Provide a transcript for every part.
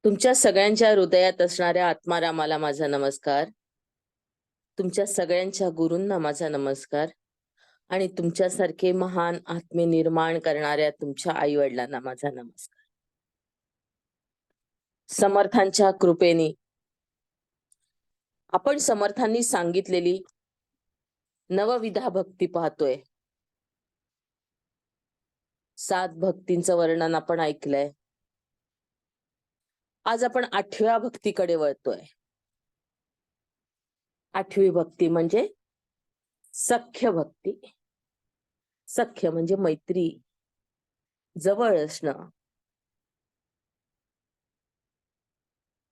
तुमच्या सगळ्यांच्या हृदयात असणाऱ्या आत्मारामाला माझा नमस्कार. तुमच्या सगळ्यांच्या गुरूंना माझा नमस्कार आणि तुमच्यासारखे महान आत्मे निर्माण करणाऱ्या तुमच्या आई-वडिलांना माझा नमस्कार. समर्थांच्या कृपेने आपण समर्थांनी सांगितलेली नवविधा भक्ती पाहतोय. 7 भक्तींचं वर्णन आपण ऐकलंय. आज आपण 8व्या भक्तीकडे वळतोय. 8वी भक्ती म्हणजे सख्य भक्ती. सख्य म्हणजे मैत्री, जवळ असणं.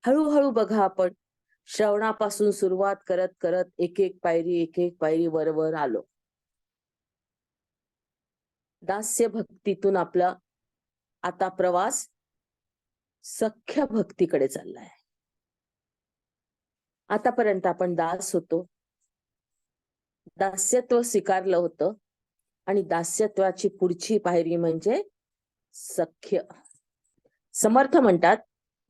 हळूहळू बघा आपण श्रवणापासून सुरुवात करत करत एक एक पायरी वर आलो. दास्य भक्तीतून आपला आता प्रवास सख्य भक्तीकडे चाललाय. आतापर्यंत आपण दास होतो, दास्यत्व स्वीकारलं होतं आणि दास्यत्वाची पुढची पायरी म्हणजे सख्य. समर्थ म्हणतात,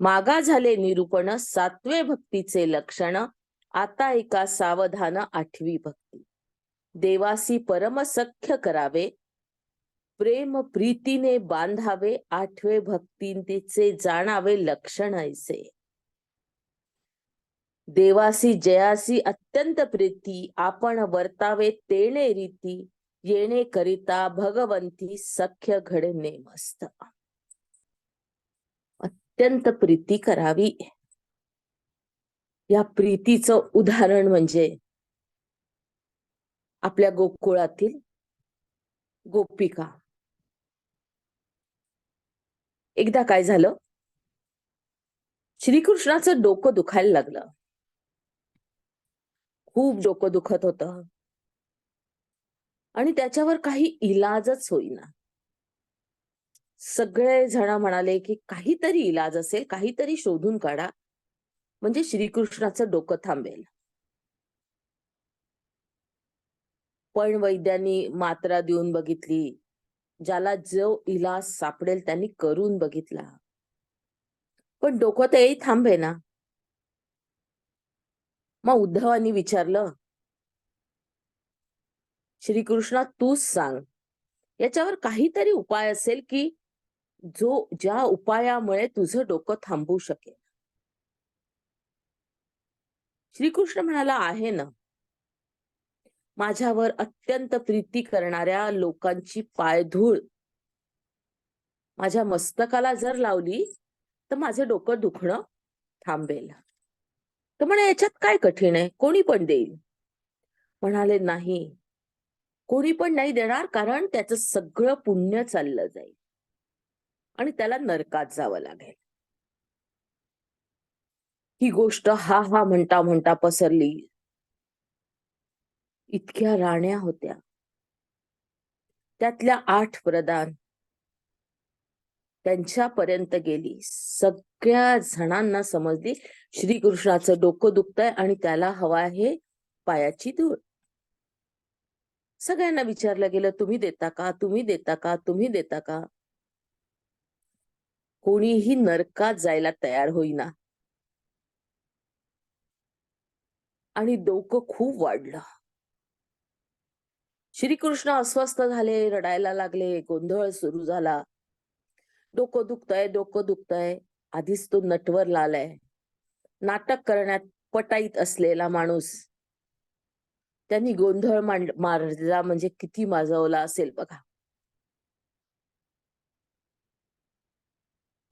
मागा झाले निरूपण 7वे भक्तीचे लक्षण, आता एका सावधान 8वी भक्ती. देवासी परम सख्य करावे, प्रेम प्रीतीने बांधावे, 8वे भक्तीचे जाणावे लक्षण ऐसे. देवासी जयासी अत्यंत प्रीती, आपण वर्तावे तेणे रीती, येणे करिता भगवंती सख्य घडणे मस्त. अत्यंत प्रीती करावी. या प्रीतीचं उदाहरण म्हणजे आपल्या गोकुळातील गोपिका. एकदा काय झालं, श्रीकृष्णाचं डोकं दुखायला लागलं. खूप डोकं दुखत होतं आणि त्याच्यावर काही इलाजच होईना. सगळे जण म्हणाले की काहीतरी इलाज असेल, काहीतरी शोधून काढा म्हणजे श्रीकृष्णाचं डोकं थांबेल. पण वैद्यांनी मात्रा देऊन बघितली, ज्याला जो इलाज सापडेल त्यांनी करून बघितला, पण डोकं तेही थांबेना. मग उद्धवानी विचारलं, श्रीकृष्णा तूच सांग, याच्यावर काहीतरी उपाय असेल की ज्या उपायामुळे तुझं डोकं थांबू शकेल. श्रीकृष्ण म्हणाला, आहे ना, माझ्यावर अत्यंत प्रीती करणाऱ्या लोकांची पायधूळ माझ्या मस्तकाला जर लावली तर माझं डोकं दुखणं थांबेल. तर म्हणे याच्यात काय कठीण आहे, कोणी पण देईल. म्हणाले, नाही, कोणी पण नाही देणार, कारण त्याचं सगळं पुण्य चाललं जाईल आणि त्याला नरकात जावं लागेल. ही गोष्ट हा हा म्हणता म्हणता पसरली. इतक्या राण्या होत्या, त्यातल्या 8 प्रधान त्यांच्यापर्यंत गेली. सगळ्या जणांना समजली श्रीकृष्णाचं डोकं दुखतंय आणि त्याला हवा आहे पायाची धूळ. सगळ्यांना विचारलं गेलं, तुम्ही देता का, तुम्ही देता का, तुम्ही देता का. कोणीही नरकात जायला तयार होईना आणि डोकं खूप वाढलं. श्रीकृष्ण अस्वस्थ झाले, रडायला लागले, गोंधळ सुरू झाला. डोकं दुखतंय, डोकं दुखतंय. आधीच तो नटवर लालाय, नाटक करण्यात पटाईत असलेला माणूस. त्यांनी गोंधळ मारला म्हणजे किती माजवला असेल बघा.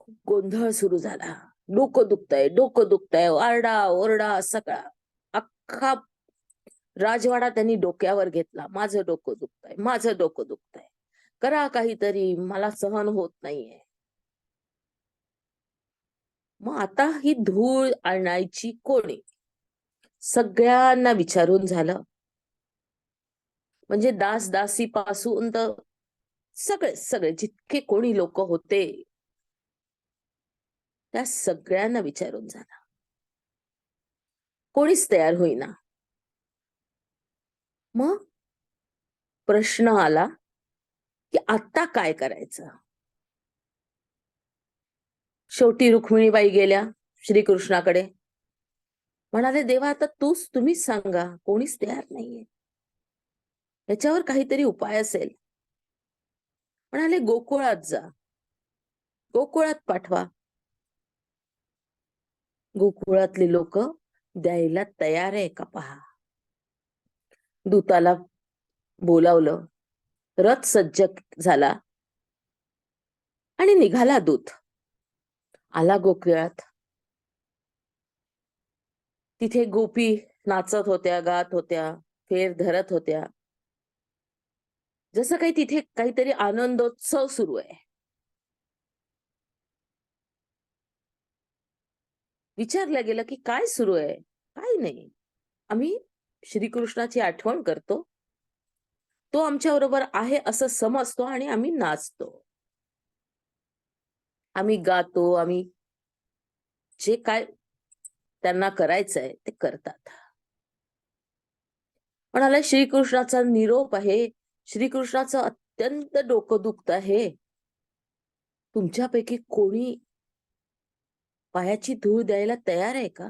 खूप गोंधळ सुरू झाला. डोकं दुखतंय, डोकं दुखतंय, आरडा ओरडा सगळा. अख्खा राजवाडा त्यांनी डोक्यावर घेतला. माझं डोकं दुखतंय, माझं डोकं दुखतंय, करा काहीतरी, मला सहन होत नाहीये. मग आता ही धूळ आणायची कोणी? सगळ्यांना विचारून झालं. म्हणजे दास दासी पासून तर सगळे सगळे जितके कोणी लोक होते त्या सगळ्यांना विचारून झालं. कोणीच तयार होईना. मग प्रश्न आला की आता काय करायचं. शेवटी रुक्मिणीबाई गेल्या श्रीकृष्णाकडे, म्हणाले, देवा आता तुम्हीच सांगा, कोणीच तयार नाहीये, याच्यावर काहीतरी उपाय असेल. म्हणाले, गोकुळात जा, गोकुळात पाठवा. गोकुळातले लोक द्यायला तयार आहे का पहा. दूताला बोलावलं, रथ सज्ज झाला आणि निघाला दूत. आला गोकुळात. तिथे गोपी नाचत होत्या, गात होत्या, फेर धरत होत्या, जसं काही तिथे काहीतरी आनंदोत्सव सुरू आहे. विचारलं गेलं की काय सुरू आहे. काय नाही, आम्ही श्रीकृष्णाची आठवण करतो, तो आमच्या बरोबर आहे असं समजतो आणि आम्ही नाचतो, आम्ही गातो, आम्ही जे काय त्यांना करायचंय ते करतात. म्हणाले, श्रीकृष्णाचा निरोप आहे, श्रीकृष्णाचं अत्यंत डोकं दुखत आहे, तुमच्यापैकी कोणी पायाची धूळ द्यायला तयार आहे का.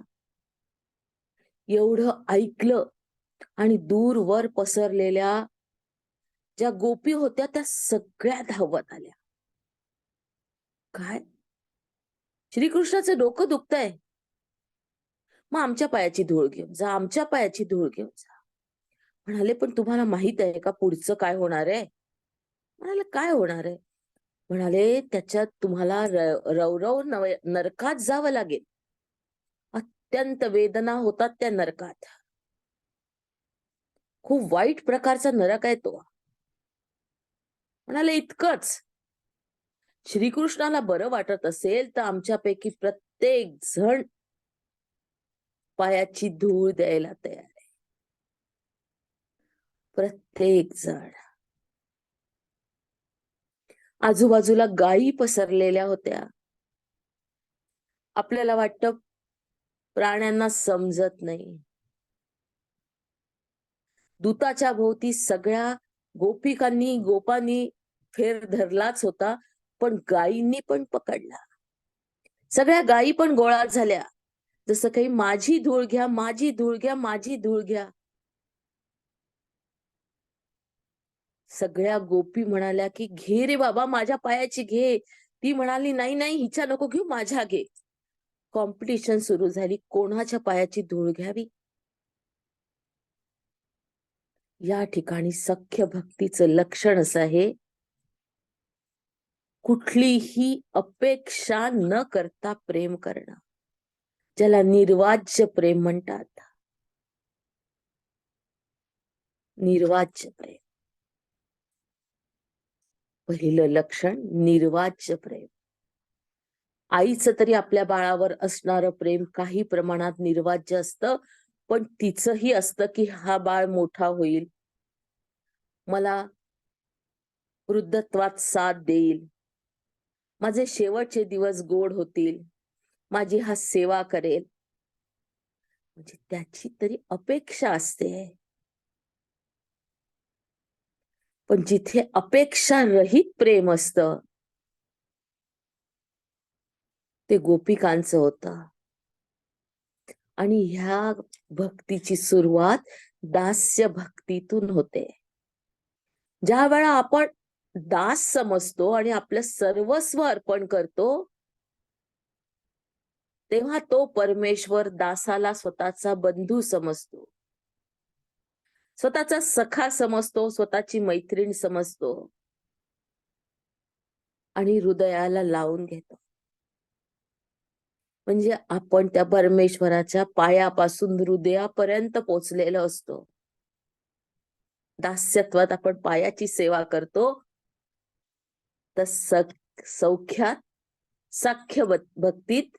एवढं ऐकलं आणि दूरवर पसरलेल्या ज्या गोपी होत्या त्या सगळ्या धावत आल्या. काय, श्रीकृष्णाचं डोकं दुखतंय, मग आमच्या पायाची धूळ घेऊन जा, आमच्या पायाची धूळ घेऊन जा. म्हणाले, पण तुम्हाला माहित आहे का पुढचं काय होणार आहे. म्हणाले, काय होणार आहे. म्हणाले, त्याच्यात तुम्हाला रवरव नरकात जावं लागेल. अत्यंत वेदना होतात त्या नरकात, खूप वाईट प्रकारचा नरक आहे तो. म्हणाले, इतकंच, श्रीकृष्णाला बरं वाटत असेल तर आमच्यापैकी प्रत्येक जण पायाची धूळ द्यायला तयार आहे, प्रत्येक जण. आजूबाजूला गायी पसरलेल्या होत्या. आपल्याला वाटतं प्राण्यांना समजत नाही. दूताच्या भोवती सगळ्या गोपिकांनी गोपांनी फेर धरलाच होता, पण गायींनी पण पकडला. सगळ्या गायी पण गोळा झाल्या, जसं काही माझी धूळ घ्या, माझी धूळ घ्या, माझी धूळ घ्या. सगळ्या गोपी म्हणाल्या की घे रे बाबा, माझ्या पायाची घे. ती म्हणाली, नाही नाही, हिच्या नको घेऊ, माझ्या घे. कॉम्पिटिशन सुरू झाली, कोणाच्या पायाची धूळ घ्यावी. या ठिकाणी सख्य भक्तीचं लक्षण असं आहे, कुठलीही अपेक्षा न करता प्रेम करणं, ज्याला निर्वाज्य प्रेम म्हणतात. निर्वाज्य प्रेम, पहिलं लक्षण निर्वाज्य प्रेम. आईचं तरी आपल्या बाळावर असणारं प्रेम काही प्रमाणात निर्वाज्य असतं, पण तिचंही असतं की हा बाळ मोठा होईल, मला वृद्धत्वात साथ देईल, माझे शेवटचे दिवस गोड होतील, माझी हा सेवा करेल, म्हणजे त्याची तरी अपेक्षा असते. पण जिथे अपेक्षा रहित प्रेम असतं ते गोपिकांचं होतं. आणि ह्या भक्तीची सुरुवात दास्य भक्तीतून होते. ज्या वेळा आपण दास समजतो आणि आपलं सर्वस्व अर्पण करतो, तेव्हा तो परमेश्वर दासाला स्वतःचा बंधू समजतो, स्वतःचा सखा समजतो, स्वतःची मैत्रीण समजतो आणि हृदयाला लावून घेतो. म्हणजे आपण त्या परमेश्वराच्या पायापासून हृदयापर्यंत पोचलेलो असतो. दास्यत्वात आपण पायाची सेवा करतो, तर सौख्यात सख्य भक्तीत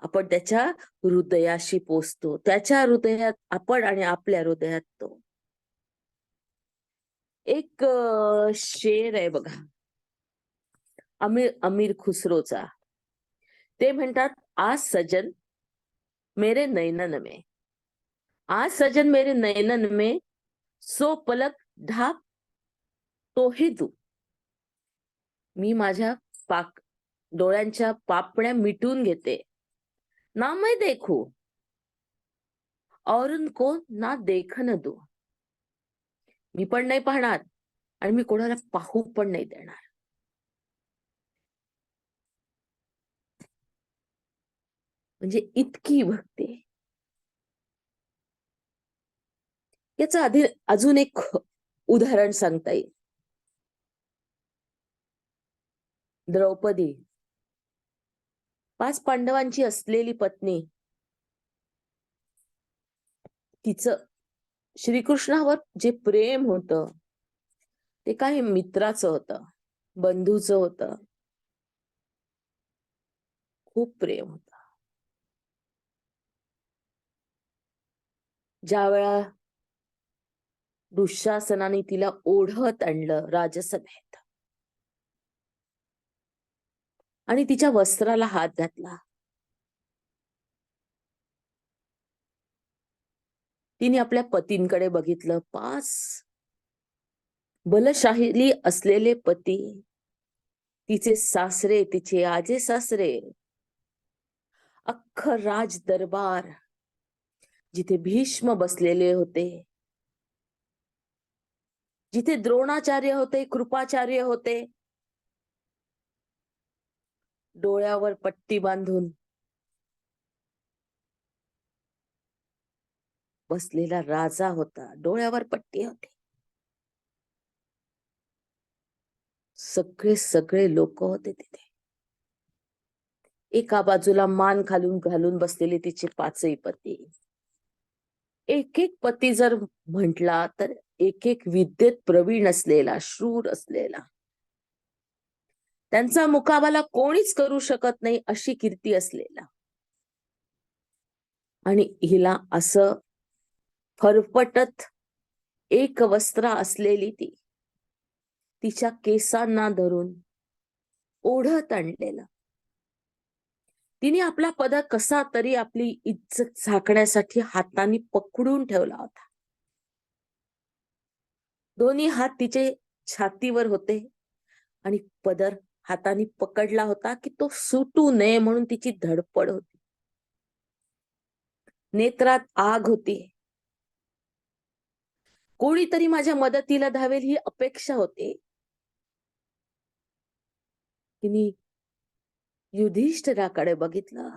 आपण त्याच्या हृदयाशी पोचतो, त्याच्या हृदयात आपण आणि आपल्या हृदयात तो. एक शेर आहे बघा, अमीर खुसरोचा. ते म्हणतात, आज सजन मेरे नैनन में, आज सजन मेरे नैनन में, सो पलक ढाक तो ही तू. मी माझ्या डोळ्यांच्या पापण्या मिटून घेते. ना मैं देखू और उनको ना देखन दो. मी पण नाही पाहणार आणि मी कोणाला पाहू पण नाही देणार. म्हणजे इतकी भक्ती. याचं आधी अजून एक उदाहरण सांगता येईल. द्रौपदी 5 पांडवांची असलेली पत्नी, तिचं श्रीकृष्णावर जे प्रेम होतं ते काही मित्राचं होतं, बंधूचं होतं, खूप प्रेम होतं. ज्या वेळा दुःशासनाने तिला ओढत आणलं राजसभेत आणि तिच्या वस्त्राला हात घातला, तिने आपल्या पतींकडे बघितलं. 5 बलशाली असलेले पती, तिचे सासरे, तिचे आजे सासरे, अख्खं राज दरबार, जिथे भीष्म बसलेले होते, जिथे द्रोणाचार्य होते, कृपाचार्य होते, डोळ्यावर पट्टी बांधून बसलेला राजा होता, डोळ्यावर पट्टी होती. सगळे लोक होते तिथे. एका बाजूला मान खालून घालून बसलेले तिचे 5ही पती. एक एक पती जर म्हटला तर एक एक विद्येत प्रवीण असलेला, शूर असलेला, त्यांचा मुकाबला कोणीच करू शकत नाही अशी कीर्ती असलेला. आणि हिला असं फरफटत एक वस्त्र असलेली ती, तिच्या केसांना धरून ओढत आणलेलं. तिने आपला पदर कसा तरी आपली इज्जत झाकण्यासाठी हाताने पकडून ठेवला होता. दोन्ही हात तिचे छातीवर होते आणि पदर हाताने पकडला होता की तो सुटू नये म्हणून तिची धडपड होती. नेत्रात आग होती. कोणीतरी माझ्या मदतीला धावेल ही अपेक्षा होती. तिने युधिष्ठिराकडे बघितलं.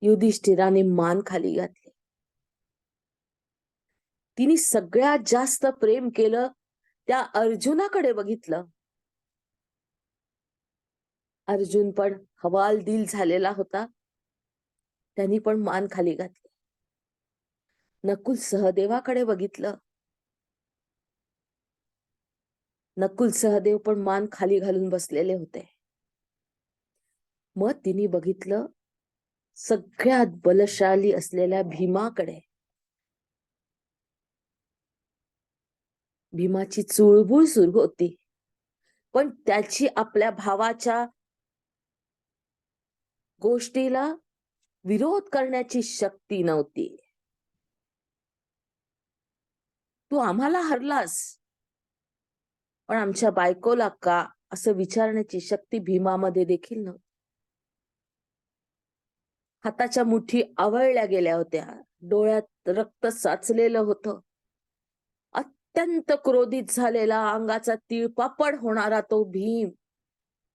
युधिष्ठिराने मान खाली घातली. तिने सगळ्यात जास्त प्रेम केलं त्या अर्जुनाकडे बघितलं. अर्जुन पण हवालदिल झालेला होता. त्यांनी पण मान खाली घातली. नकुल सहदेवाकडे बघितलं. नकुल सहदेव पण मान खाली घालून बसलेले होते. मग तिने बघितलं सगळ्यात बलशाली असलेल्या भीमाकडे. भीमाची चुळबुळ सुरू होती, पण त्याची आपल्या भावाच्या गोष्टीला विरोध करण्याची शक्ती नव्हती. तू आम्हाला हरलास, पण आमच्या बायकोला का, असं विचारण्याची शक्ती भीमामध्ये देखील नव्हती. हाताच्या मुठी आवळल्या गेल्या होत्या, डोळ्यात रक्त साचलेलं होतं. अत्यंत क्रोधित झालेला, अंगाचा तिळपापड होणारा तो भीम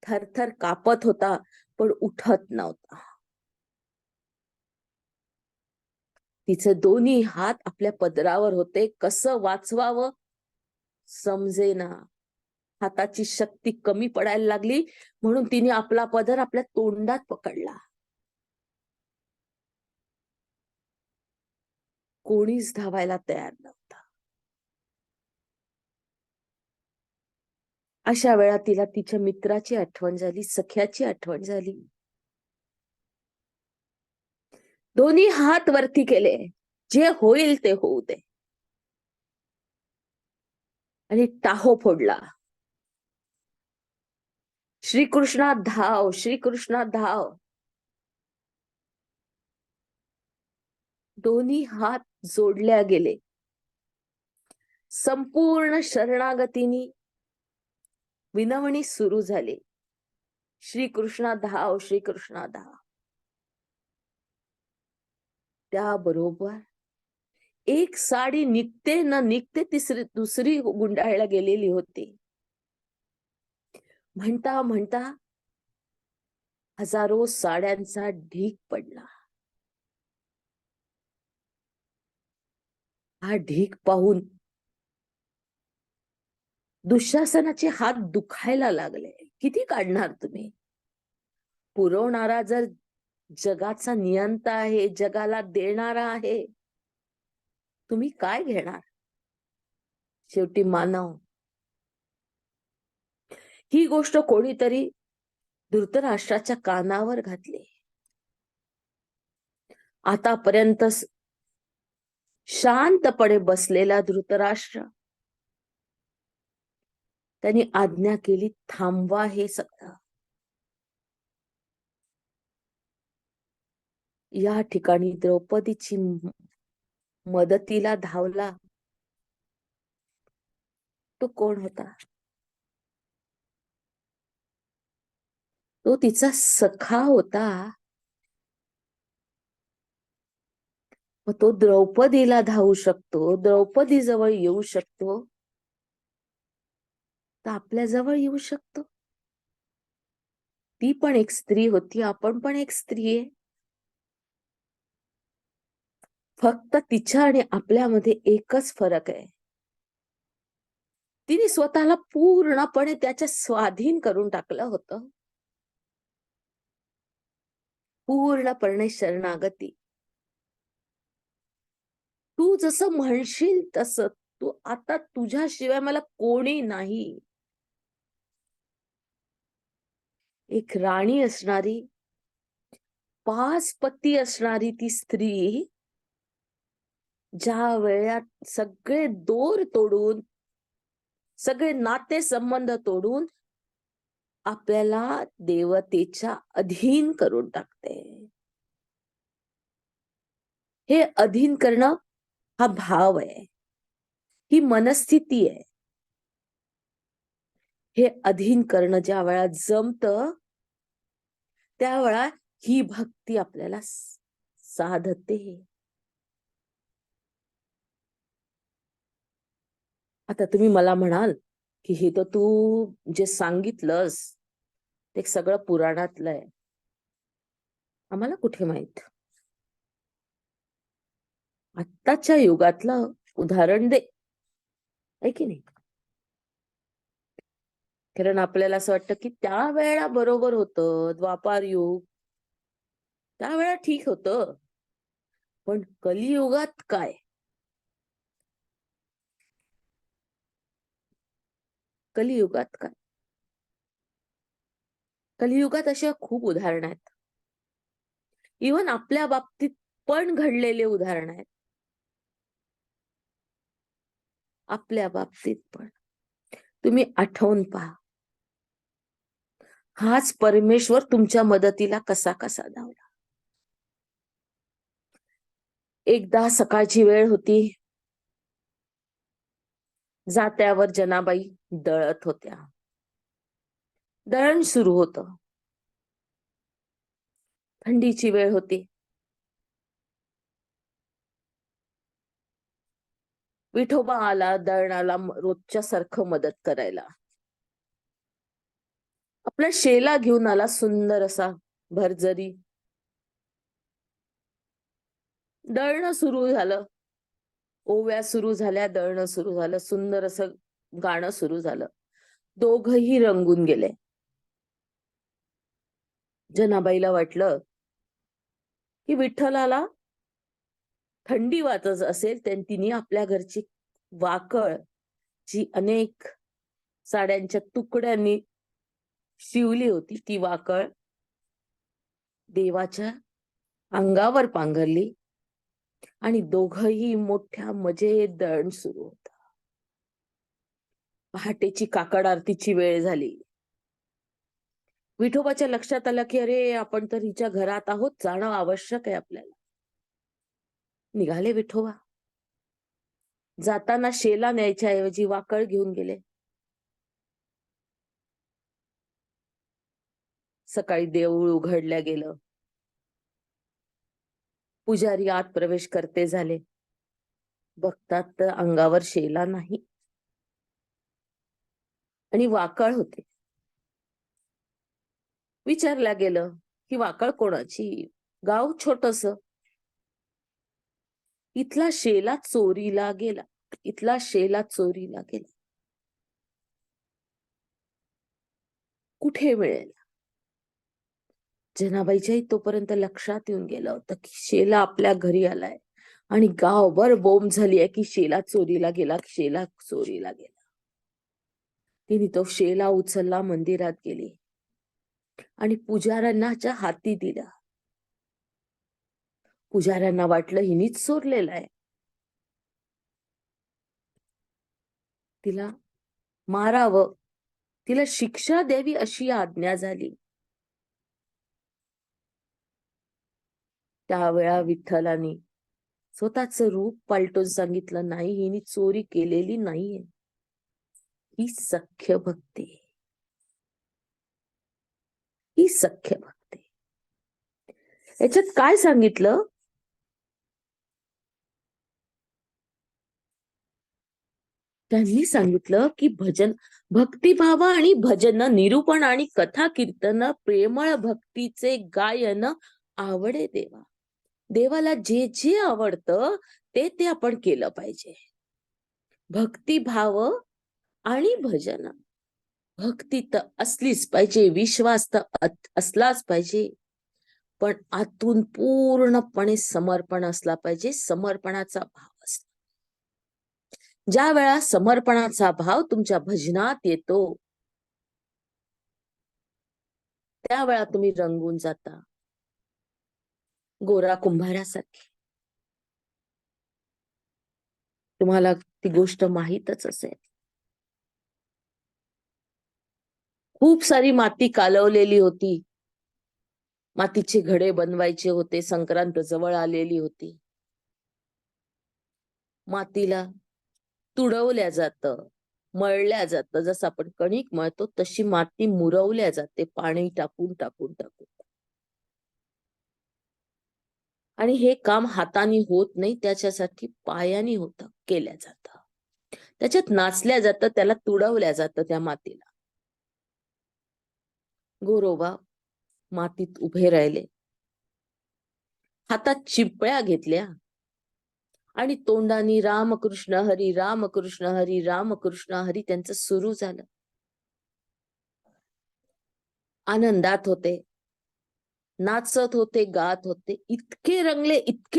थरथर कापत होता, पण उठत नव्हता. तिचे दोन्ही हात आपल्या पदरावर होते. कसं वाचवावं समजेना. हाताची शक्ती कमी पडायला लागली म्हणून तिने आपला पदर आपल्या तोंडात पकडला. कोणीच धावायला तयार नव्हता. अशा वेळा तिला तिच्या मित्राची आठवण झाली, सख्याची आठवण झाली. दोन्ही हात वरती केले, जे होईल ते होऊ दे, आणि टाहो फोडला. श्रीकृष्णा धाव, श्रीकृष्णा धाव. दोन्ही हात जोडल्या गेले. संपूर्ण शरणागतीने विनवणी सुरू झाली. श्रीकृष्णा धाव, श्रीकृष्णा धाव. त्याबरोबर एक साडी निघते न निघते दुसरी गुंडाळला गेलेली होती. म्हणता म्हणता हजारो साड्यांचा ढीग पडला. हा ढीग पाहून दुःशासनाचे हात दुखायला लागले. किती काढणार तुम्ही? पुरवणारा जर जगाचा नियंता आहे, जगाला देणारा आहे, तुम्ही काय घेणार? शेवटी मानव. ही गोष्ट कोणीतरी धृतराष्ट्राच्या कानावर घातली. आतापर्यंत शांतपणे बसलेला धृतराष्ट्र, त्यांनी आज्ञा केली, थांबवा हे सगळं. या ठिकाणी द्रौपदीची मदतीला धावला तो कोण होता? तो तिचा सखा होता. मग तो द्रौपदीला धावू शकतो, द्रौपदी जवळ येऊ शकतो, तर आपल्या जवळ येऊ शकतो. ती पण एक स्त्री होती, आपण पण एक स्त्री आहे. फक्त तिच्या आणि आपल्यामध्ये एकच फरक आहे. तिने स्वतःला पूर्णपणे त्याच्या स्वाधीन करून टाकलं होतं. पूर्णपणे शरणागती. तू जसं म्हणशील तसं, तू आता तुझ्याशिवाय मला कोणी नाही. एक राणी असणारी, 5 पती असणारी ती स्त्री, ज्या वेळात सगळे दोर तोडून, सगळे नाते संबंध तोडून आपल्याला देवतेच्या अधीन करून टाकते. हे अधीन करणं हा भाव आहे, ही मनस्थिती आहे. हे अधीन करणं ज्या वेळा जमतं, त्यावेळा ही भक्ती आपल्याला साधते. आता तुम्ही मला म्हणाल की हे तर तू जे सांगितलंस ते सगळं पुराणातलं आहे. आम्हाला कुठे माहित? आत्ताच्या युगातलं उदाहरण दे, आहे की नाही? कारण आपल्याला असं वाटतं की त्या वेळेला बरोबर होतं, द्वापार युग, त्यावेळेला ठीक होतं. पण कलियुगात काय? कलियुगात काय? कलियुगात अशा खूप उदाहरण आहेत. इव्हन आपल्या बाबतीत पण घडलेले उदाहरण आहेत. आपल्या बाबतीत पण तुम्ही आठवून पहा. हाच परमेश्वर तुमच्या मदतीला कसा कसा धावला. एकदा सकाळची वेळ होती. जात्यावर जनाबाई दळत होत्या. दळण सुरू होतं. थंडीची वेळ होती. विठोबा आला दळणाला रोजच्या सारखं मदत करायला. आपला शेला घेऊन आला, सुंदर असा भरजरी. दळणं सुरू झालं. ओव्या सुरू झाल्या, दळणं सुरू झालं, सुंदर असं गाणं सुरू झालं. दोघही रंगून गेले. जनाबाईला वाटलं की विठ्ठलाला थंडी वाजत असेल, तिने आपल्या घरची वाकळ, जी अनेक साड्यांच्या तुकड्यांनी शिवली होती, ती वाकळ देवाच्या अंगावर पांघरली आणि दोघही मोठ्या मजेत दळण सुरू होतं. पहाटेची काकड आरतीची वेळ झाली. विठोबाच्या लक्षात आलं की अरे, आपण तर हिच्या घरात आहोत, जाणं आवश्यक आहे आपल्याला. निघाले विठोबा. जाताना शेला न्यायच्या ऐवजी वाकळ घेऊन गेले. सकाळी देऊळ उघडल्या गेलं. पुजारी आत प्रवेश करते झाले. बघतात तर अंगावर शेला नाही आणि वाकळ होते. विचारल्या गेलं ही वाकळ कोणाची? गाव छोटस. इथला शेला चोरीला गेला. इथला शेला चोरीला गेला. कुठे मिळेल? जनाबाईच्याही तोपर्यंत लक्षात येऊन गेलं होतं की शेला आपल्या घरी आलाय आणि गावभर बोंब झाली आहे की शेला चोरीला गेला, शेला चोरीला गेला. तिने तो शेला उचलला, मंदिरात गेली आणि पुजाऱ्यांच्या हाती दिला. पुजाऱ्यांना वाटलं हिनीच चोरलेला आहे. तिला मारावं, तिला शिक्षा द्यावी अशी आज्ञा झाली. त्यावेळा विठ्ठलाने स्वतःच रूप पालटून सांगितलं, नाही हिने चोरी केलेली नाहीये, ही सख्य भक्ती, ही सख्य भक्ती. याच्यात काय सांगितलं? त्यांनी सांगितलं की भजन, भक्तिभाव आणि भजन, निरूपण आणि कथा कीर्तन, प्रेमळ भक्तीचे गायन आवडे देवा. देवाला जे जे आवडतं ते ते आपण केलं पाहिजे. भक्तिभाव आणि भजन. भक्ती तर असलीच पाहिजे, विश्वास तर असलाच पाहिजे, पण आतून पूर्णपणे समर्पण असला पाहिजे, समर्पणाचा भाव असला. ज्या वेळा समर्पणाचा भाव तुमच्या भजनात येतो त्यावेळा तुम्ही रंगून जाता, गोरा कुंभारासारखे. तुम्हाला ती गोष्ट माहीतच असेल. खूप सारी माती कालवलेली होती, मातीचे घडे बनवायचे होते, संक्रांत जवळ आलेली होती. मातीला तुडवल्या जातं, मळल्या जातं. जसं आपण कणिक मळतो तशी माती मुरवल्या जाते, पाणी टाकून टाकून टाकून. आणि हे काम हाताने होत नाही, त्याच्यासाठी पायाने केल्या जातं. त्याच्यात नाचल्या जातं, त्याला तुडवल्या जातं त्या मातीला. गोरोबा मातीत उभे राहिले, हातात चिपळ्या घेतल्या आणि तोंडानी रामकृष्ण हरी, रामकृष्ण हरी, रामकृष्ण हरी त्यांचं सुरू झालं. आनंदात होते, नाचत होते, गात होते. इतके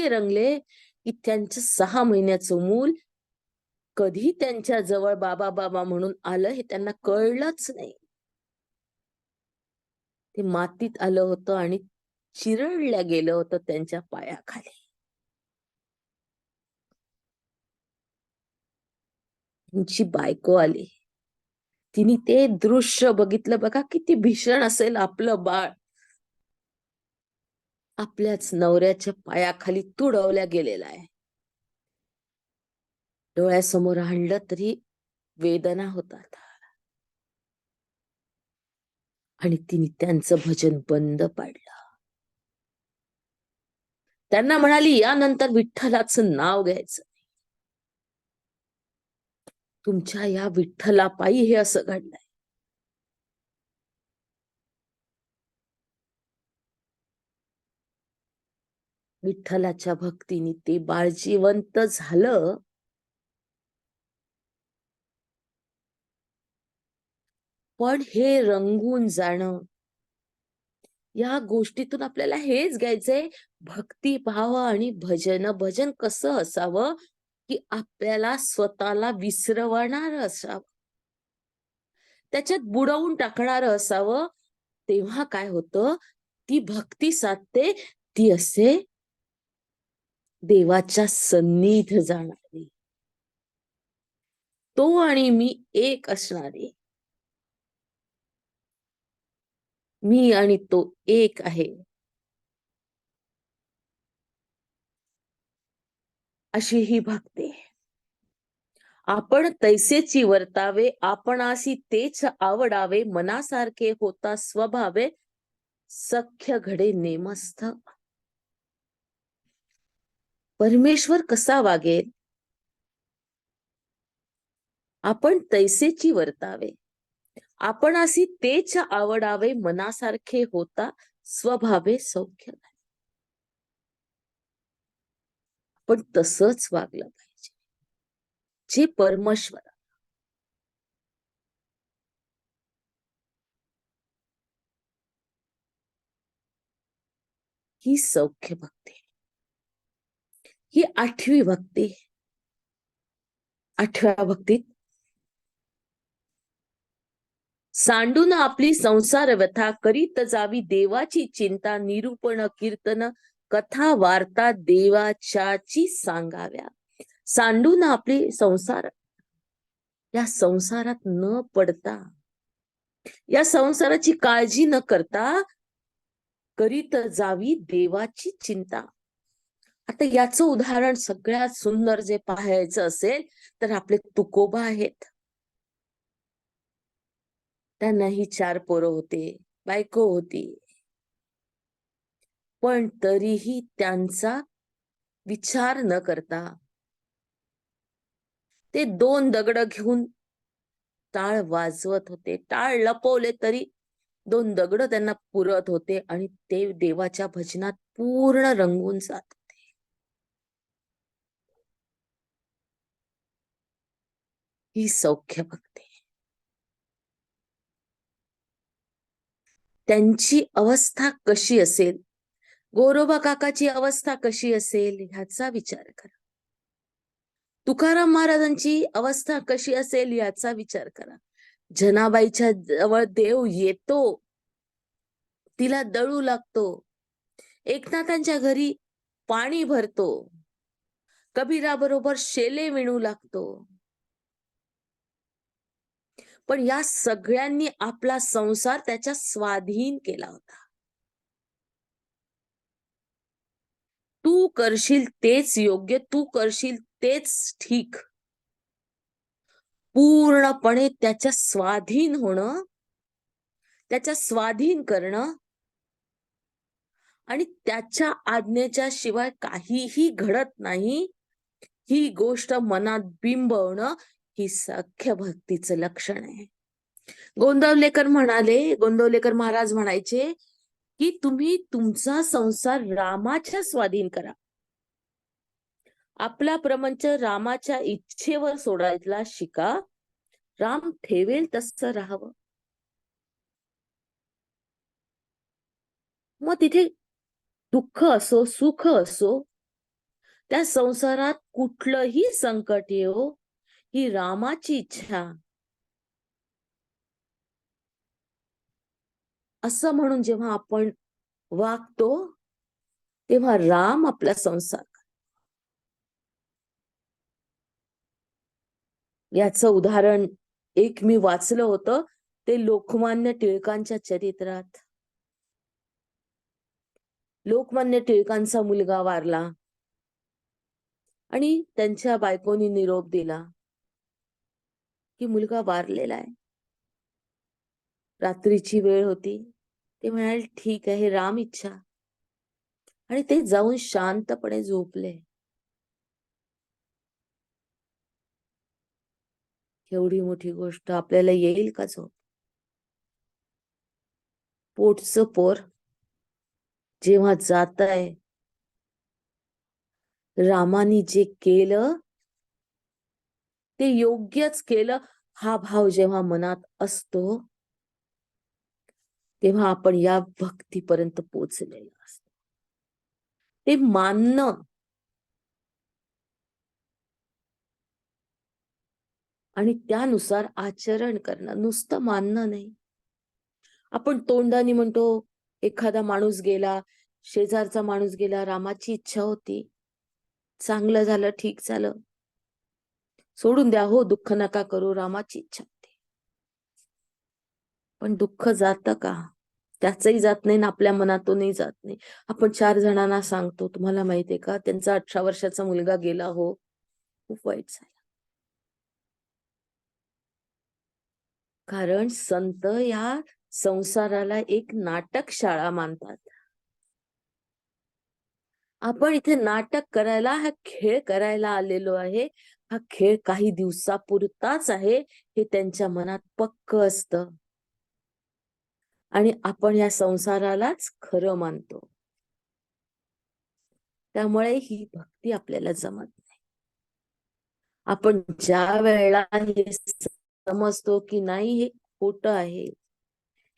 रंगले की त्यांचं 6 महिन्याचं मूल कधी त्यांच्या जवळ बाबा बाबा म्हणून आलं हे त्यांना कळलंच नाही. ते मातीत आलं होतं आणि चिरडल्या गेलं होतं त्यांच्या पायाखाली. त्यांची बायको आली, तिने ते दृश्य बघितलं. बघा किती भीषण असेल आपलं बाळ आपल्याच नवऱ्याच्या पायाखाली तुडवल्या गेलेला आहे. डोळ्यासमोर आणलं तरी वेदना होतात. आणि तिने त्यांचं भजन बंद पाडलं. त्यांना म्हणाली यानंतर विठ्ठलाचं नाव घ्यायचं. तुमच्या या विठ्ठलापायी हे असं घडलंय. विठ्ठलाच्या भक्तीने ते बाळ जिवंत झालं. पण हे रंगून जाणं, या गोष्टीतून आपल्याला हेच घ्यायचंय, भक्तिभाव आणि भजन. भजन कसं असावं की आपल्याला स्वतःला विसरवणार असावं, त्याच्यात बुडवून टाकणारं असावं. तेव्हा काय होतं, ती भक्ती साधते, ती असे देवाच्या सन्निध जाणारी, तो आणि मी एक असणारे, मी आणि तो एक आहे, अशी ही भक्ती. आपण तैसेची वर्तावे, आपणासी तेच आवडावे, मनासारखे होता स्वभावे, सख्य घडे नेमस्थ. परमेश्वर कसा वागेल आपण तैसेची वर्तावे. आपण अशी तेच आवडावे मनासारखे होता स्वभावे सौख्य. पण तसंच वागलं पाहिजे जे परमेश्वर. ही सौख्य भक्ती, ही 8वी भक्ती. 8व्या भक्तीत सांडून आपली संसार व्यथा करीत जावी देवाची चिंता निरूपण कीर्तन कथा वार्ता देवाच्याची सांगाव्या. सांडून आपली संसार, या संसारात न पडता, या संसाराची काळजी न करता करीत जावी देवाची चिंता. आता याचं उदाहरण सगळ्यात सुंदर जे पाहायचं असेल तर आपले तुकोबा आहेत. त्यांनाही 4 पोरं होते, बायको होती, पण तरीही त्यांचा विचार न करता ते 2 दगड घेऊन टाळ वाजवत होते. टाळ लपवले तरी 2 दगड त्यांना पुरत होते आणि ते देवाच्या भजनात पूर्ण रंगून जात होते. ही सौख्य भक्ती. त्यांची अवस्था कशी असेल, गोरोबा काकाची अवस्था कशी असेल ह्याचा विचार करा. तुकाराम महाराजांची अवस्था कशी असेल याचा विचार करा. जनाबाईच्या जवळ देव येतो, तिला दळू लागतो. एकनाथांच्या घरी पाणी भरतो, कबीराबरोबर शेले विणू लागतो. पण या सगळ्यांनी आपला संसार त्याच्या स्वाधीन केला होता. तू करशील तेच योग्य, तू करशील तेच ठीक. पूर्णपणे त्याच्या स्वाधीन होणं, त्याच्या स्वाधीन करणं आणि त्याच्या आज्ञेच्या शिवाय काहीही घडत नाही ही गोष्ट मनात बिंबवणं ही सख्य भक्तीचं लक्षण आहे. गोंदवलेकर महाराज म्हणायचे की तुम्ही तुमचा संसार रामाच्या स्वाधीन करा. आपला प्रपंच रामाच्या इच्छेवर सोडायला शिका. राम ठेवेल तसं राहावं. मग तिथे दुःख असो सुख असो, त्या संसारात कुठलंही संकट येवो, ही रामाची इच्छा असं म्हणून जेव्हा आपण वागतो तेव्हा राम आपला संसार. याचं उदाहरण एक मी वाचलं होतं ते लोकमान्य टिळकांच्या चरित्रात. लोकमान्य टिळकांचा मुलगा वारला आणि त्यांच्या बायकोनी निरोप दिला की मुलगा वारलेला आहे. रात्रीची वेळ होती. ते म्हणाले ठीक आहे, राम इच्छा. आणि ते जाऊन शांतपणे झोपले. एवढी मोठी गोष्ट आपल्याला येईल का झोप? पोटचं पोर जेव्हा जात आहे, रामानी जे केलं ते योग्यच केलं हा भाव जेव्हा मनात असतो तेव्हा आपण या भक्तीपर्यंत पोहोचलेलो असतो. ते मानणं आणि त्यानुसार आचरण करणं, नुसतं मानणं नाही. आपण तोंडाने म्हणतो एखादा माणूस गेला, शेजारचा माणूस गेला, रामाची इच्छा होती, चांगलं झालं, ठीक झालं, सोडून द्या हो, दुःख नका करू, रामाची इच्छा होती. पण दुःख जातं का? त्याचंही जात नाही ना आपल्या मनातूनही जात नाही. आपण 4 जणांना सांगतो तुम्हाला माहितीये का त्यांचा 18 वर्षाचा मुलगा गेला हो, खूप वाईट झालं. कारण संत या संसाराला एक नाटक शाळा मानतात. आपण इथे नाटक करायला, हा खेळ करायला आलेलो आहे. हा खेळ काही दिवसापुरताच आहे हे त्यांच्या मनात पक्क असतं. आणि आपण या संसारालाच खरं मानतो. त्यामुळे ही भक्ती आपल्याला जमत नाही. आपण ज्या वेळेला हे समजतो की नाही हे खोटं आहे,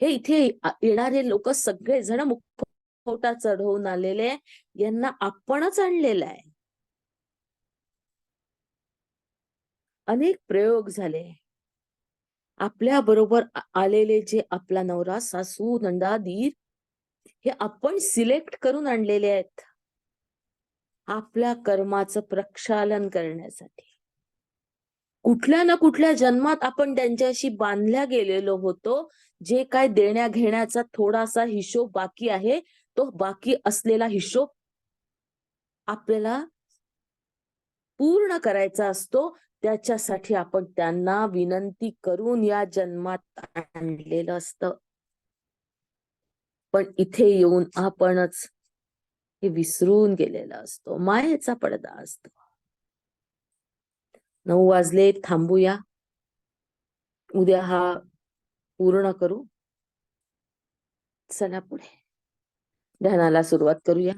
हे इथे येणारे लोक सगळेजण मुखवटा चढवून आलेले, यांना आपणच आणलेलं आहे. अनेक प्रयोग झाले. आपल्या बरोबर आलेले जे आपला नवरा, सासू, नंदा, दीर, हे आपण सिलेक्ट करून आणलेले आहेत आपल्या कर्माचं प्रक्षालन करण्यासाठी. कुठल्या ना कुठल्या जन्मात आपण त्यांच्याशी बांधल्या गेलेलो होतो. जे काय देण्या घेण्याचा थोडासा हिशोब बाकी आहे, तो बाकी असलेला हिशोब आपल्याला पूर्ण करायचा असतो. त्याच्यासाठी आपण त्यांना विनंती करून या जन्मात आणलेलं असतं. पण इथे येऊन आपणच हे विसरून गेलेला असतो. मायेचा पडदा असतो. 9 वाजले, थांबूया. उद्या हा पूर्ण करू. चला पुढे ध्यानाला सुरुवात करूया.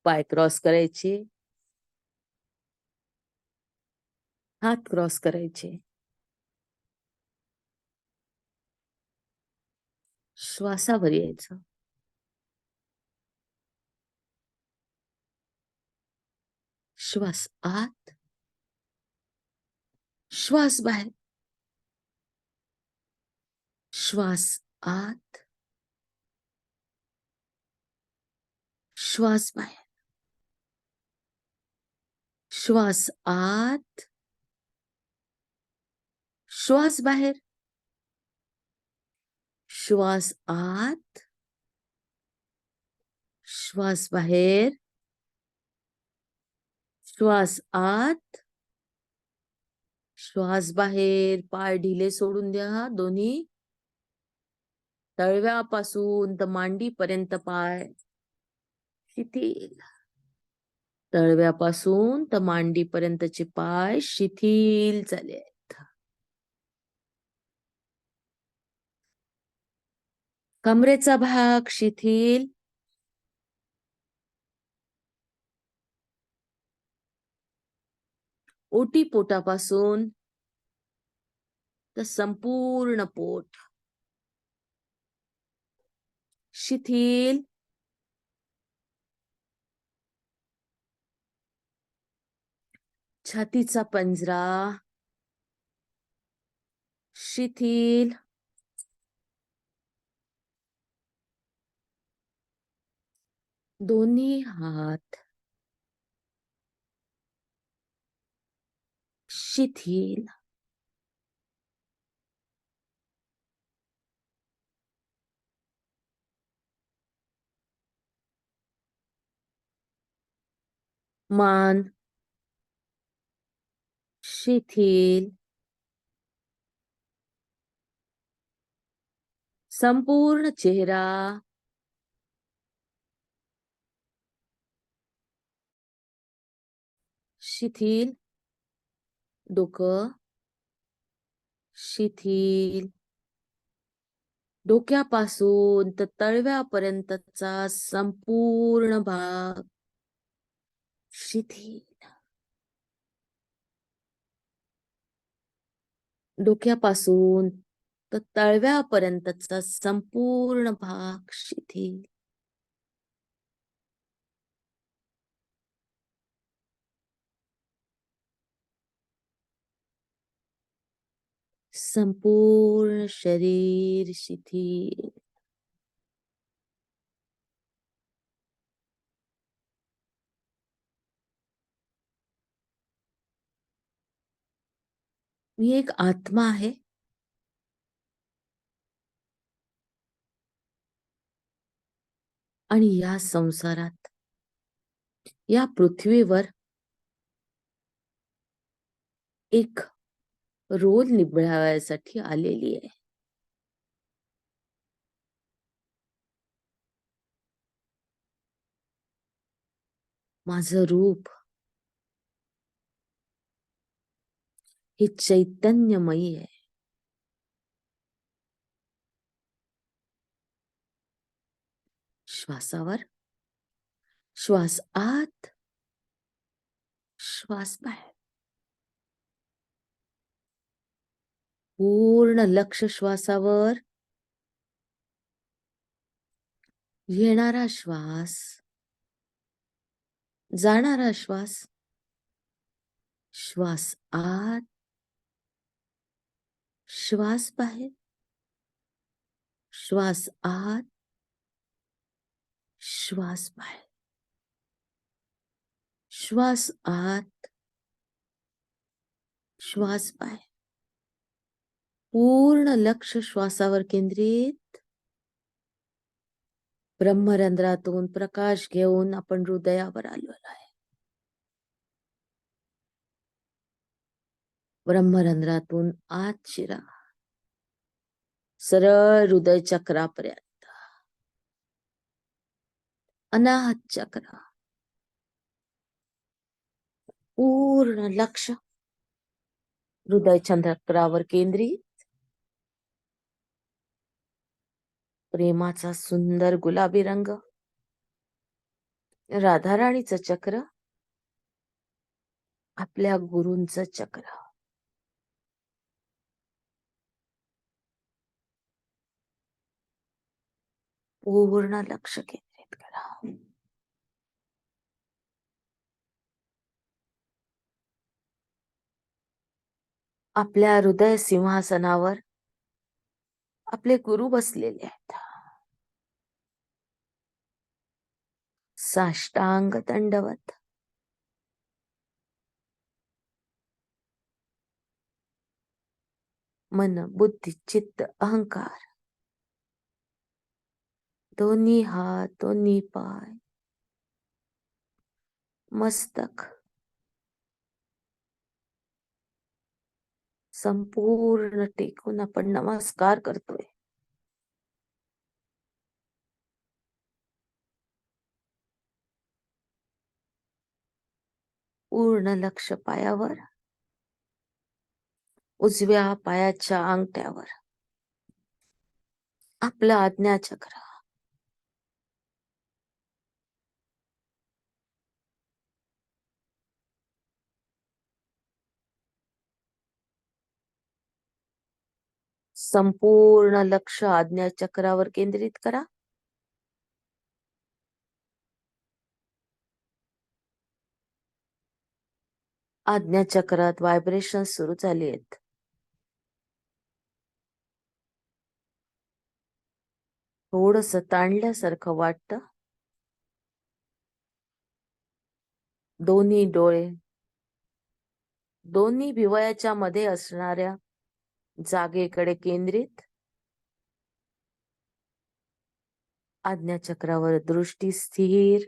पाय क्रॉस करायचे, हात क्रॉस करायचे. श्वासावर यायचं. श्वास आत, श्वास बाहेर. श्वास आत, श्वास बाहेर. श्वास आत, श्वास बाहेर. श्वास आत, श्वास बाहेर. श्वास आत, श्वास बाहेर. पाय ढिले सोडून द्या दोन्ही. तळव्यापासून तर मांडीपर्यंत पाय शिथिल. तळव्यापासून तर मांडीपर्यंतचे पाय शिथिल झाले आहेत. कमरेचा भाग शिथिल. ओटी पोटापासून तर संपूर्ण पोट शिथिल. छातीचा पंजरा शिथिल. दोन्ही हात शिथिल. मान शिथिल. संपूर्ण चेहरा शिथिल. डोकं शिथिल. डोक्यापासून तर तळव्यापर्यंतचा संपूर्ण भाग शिथिल. डोक्यापासून तर तळव्यापर्यंतचा संपूर्ण भाग शिथिल. संपूर्ण शरीर शिथिल. मी एक आत्मा आहे. आणि या संसारात, या पृथ्वीवर एक रोल निभावण्यासाठी आलेली आहे. माझं रूप हे चैतन्यमयी आहे. श्वासावर श्वास आत, श्वास बाहेर. पूर्ण लक्ष श्वासावर. येणारा श्वास, जाणारा श्वास. श्वास आत, श्वास बाहेर. श्वास आत, श्वास बाहेर. श्वास आत, श्वास बाहेर. पूर्ण लक्ष श्वासावर केंद्रित. ब्रह्मरंध्रातून प्रकाश घेऊन आपण हृदयावर आलेलो आहे. ब्रह्मरंध्रातून आत शिरा, सरळ हृदय चक्रापर्यंत. अनाहत चक्र. पूर्ण लक्ष हृदय चक्रावर केंद्रित. प्रेमाचा सुंदर गुलाबी रंग, राधाराणीचं चक्र, आपल्या गुरूंचं चक्र. पूर्ण लक्ष केंद्रित करा. आपल्या हृदय सिंहासनावर आपले गुरु बसलेले आहेत. साष्टांग दंडवत. मन, बुद्धी, चित्त, अहंकार, दोन्ही हात, दोन्ही पाय, मस्तक संपूर्ण टेकून आपण नमस्कार करतोय. पूर्ण लक्ष पायावर, उजव्या पायाच्या अंगठ्यावर. आपलं आज्ञाचक्र. संपूर्ण लक्ष आज्ञाचक्रावर केंद्रित करा. आज्ञाचक्रात व्हायब्रेशन सुरू झाली आहेत. थोडस ताणल्यासारखं वाटतं. दोन्ही डोळे दोन्ही भिवयाच्या मध्ये असणाऱ्या जागेकडे केंद्रित. आज्ञाचक्रावर दृष्टी स्थिर.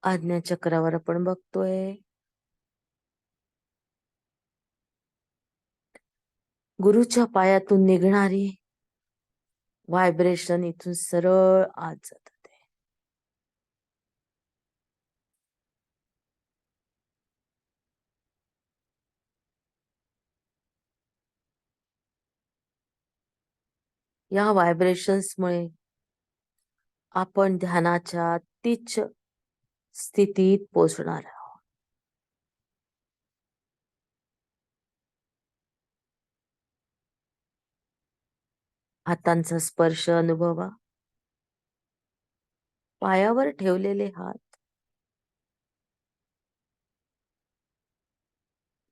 आज्ञाचक्रावर आपण बघतोय गुरुच्या पायातून निघणारी व्हायब्रेशन इथून सरळ आत जात होते. या व्हायब्रेशन्स मुळे आपण ध्यानाच्या तीच स्थितीत पोहोचणार आहोत. हातांचा स्पर्श अनुभवा. पायावर ठेवलेले हात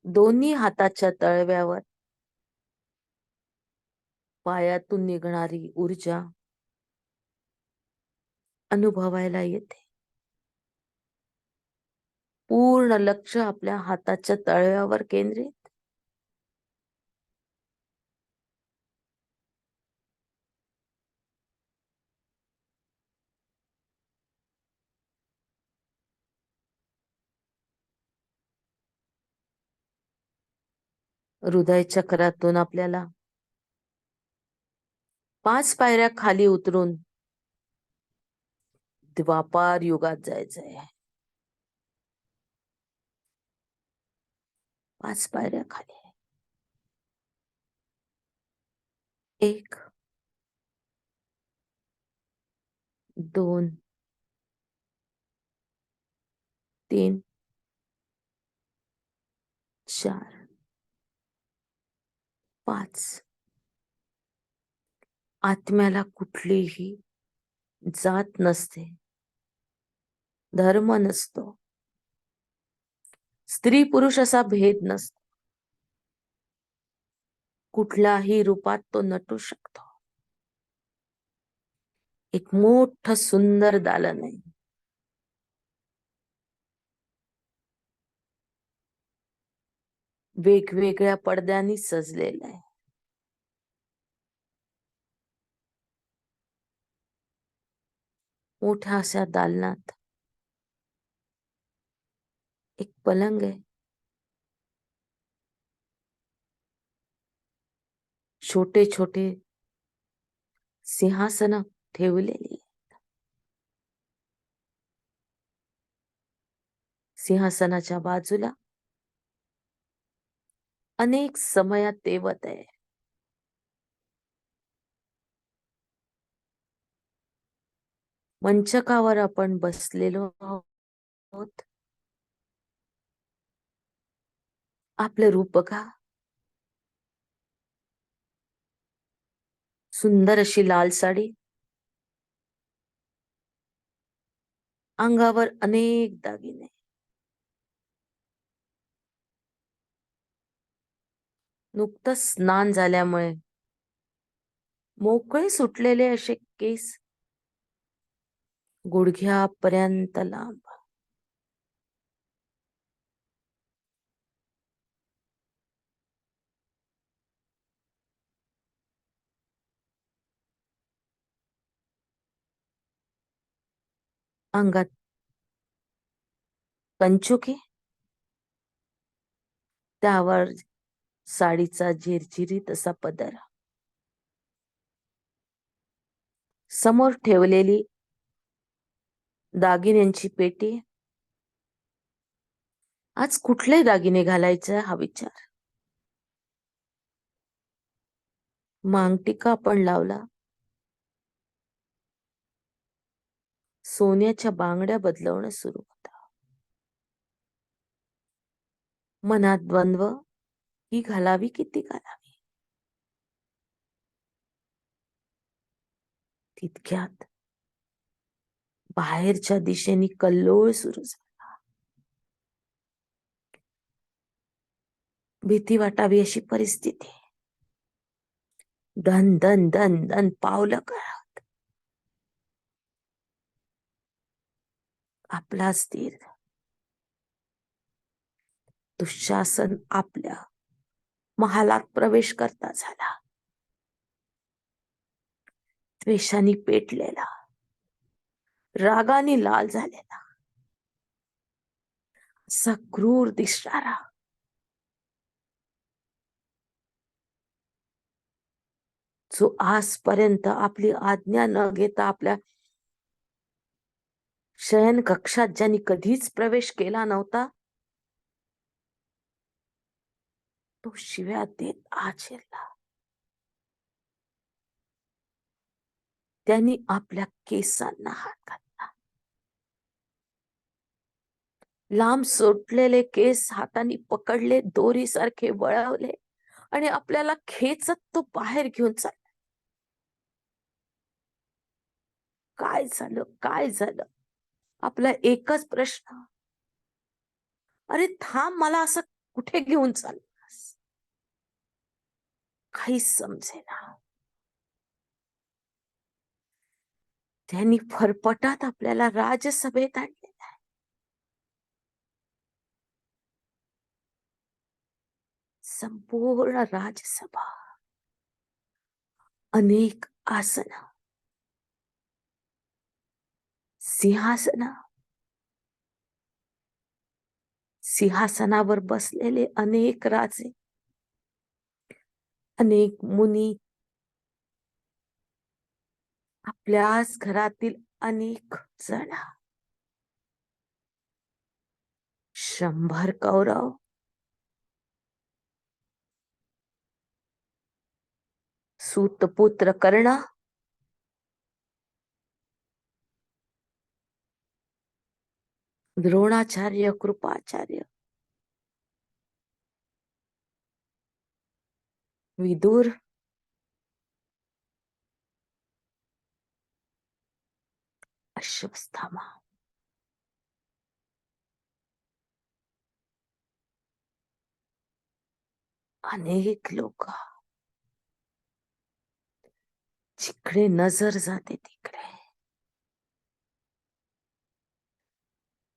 दोन्ही हाताच्या तळव्यावर. पायातून निघणारी ऊर्जा अनुभवायला येते. पूर्ण लक्ष आपल्या हाताच्या तळव्यावर केंद्रित. हृदय चक्रातून आपल्याला 5 पायऱ्या खाली उतरून द्वापार युगात जायचंय. 5 पायऱ्या खाली. 1 2 3 4 5. आत्म्याला कुठलीही जात नसते, धर्म नसतो, स्त्री पुरुष असा भेद नसतो. कुठल्याही रूपात तो नटू शकतो. एक मोठं सुंदर दालन आहे. वेगवेगळ्या पडद्यांनी सजलेलं आहे. मोठ्या अशा दालनात एक पलंग आहे. छोटे छोटे सिंहासन ठेवलेली. सिंहासनाच्या बाजूला अनेक समया तेवत आहे. मंचकावर आपण बसलेलो आहोत. आपलं रूप बघा. सुंदर अशी लाल साडी, अंगावर अनेक दागिने, नुकतंच स्नान झाल्यामुळे मोकळे सुटलेले असे केस गुडघ्यापर्यंत लांब. अंगात कंचुकी, त्यावर साडीचा झिरझिरीत असा पदर. समोर ठेवलेली दागिन्यांची पेटी. आज कुठले दागिने घालायचे हा विचार. मांगटिका आपण लावला. सोन्याच्या बांगड्या बदलवणं सुरू होतं. मनात द्वंद्व, ही घालावी की ती घालावी. तितक्यात बाहेरच्या दिशेने कल्लोळ सुरू झाला. भीती वाटावी अशी परिस्थिती. धन धन धन धन पावलं कळत. आपला स्थिर दुःशासन आपल्या महालात प्रवेश करता झाला. द्वेषाने पेटलेला, रागाने लाल झालेला, असा क्रूर दिसणारा, जो आजपर्यंत आपली आज्ञा न घेता आपल्या शयन कक्षात ज्यांनी कधीच प्रवेश केला नव्हता, तो शिव्या देत आत शिरला. त्यांनी आपल्या केसांना हात घातला. लांब सुटलेले केस हाताने पकडले, दोरीसारखे वळवले आणि आपल्याला खेचत तो बाहेर घेऊन चालला. काय झालं, काय झालं, आपला एकच प्रश्न. अरे थांब, मला असं कुठे घेऊन चाललास. काहीच समजेना. त्यांनी फरफटात आपल्याला राजसभेत आणलेलं आहे. संपूर्ण राजसभा, अनेक आसन, सिंहासन, सिंहासनावर बसलेले अनेक राजे, अनेक मुनी, आपल्याच घरातील अनेक जण, 100 कौरव, सूतपुत्र कर्ण, द्रोणाचार्य, कृपाचार्य, विदुर, अश्वत्थामा, अनेक लोक, जिकडे नजर जाते तिकडे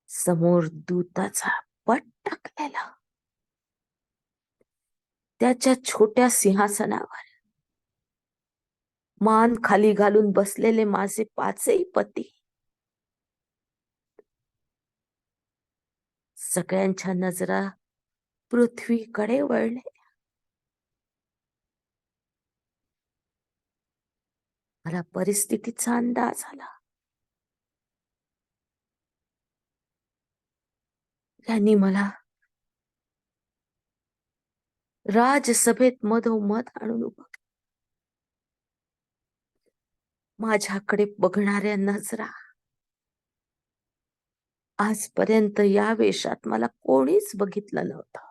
समोर दूताचा पट टाकलेला, त्याच्या छोट्या सिंहासनावर मान खाली घालून बसलेले माझे 5ही पती, सगळ्यांच्या नजरा पृथ्वीकडे वळले. मला परिस्थितीचा अंदाज आला. त्यांनी मला राजसभेत मधोमध आणून उभं केलं. माझ्याकडे बघणाऱ्या नजरा, आजपर्यंत या वेशात मला कोणीच बघितलं नव्हतं.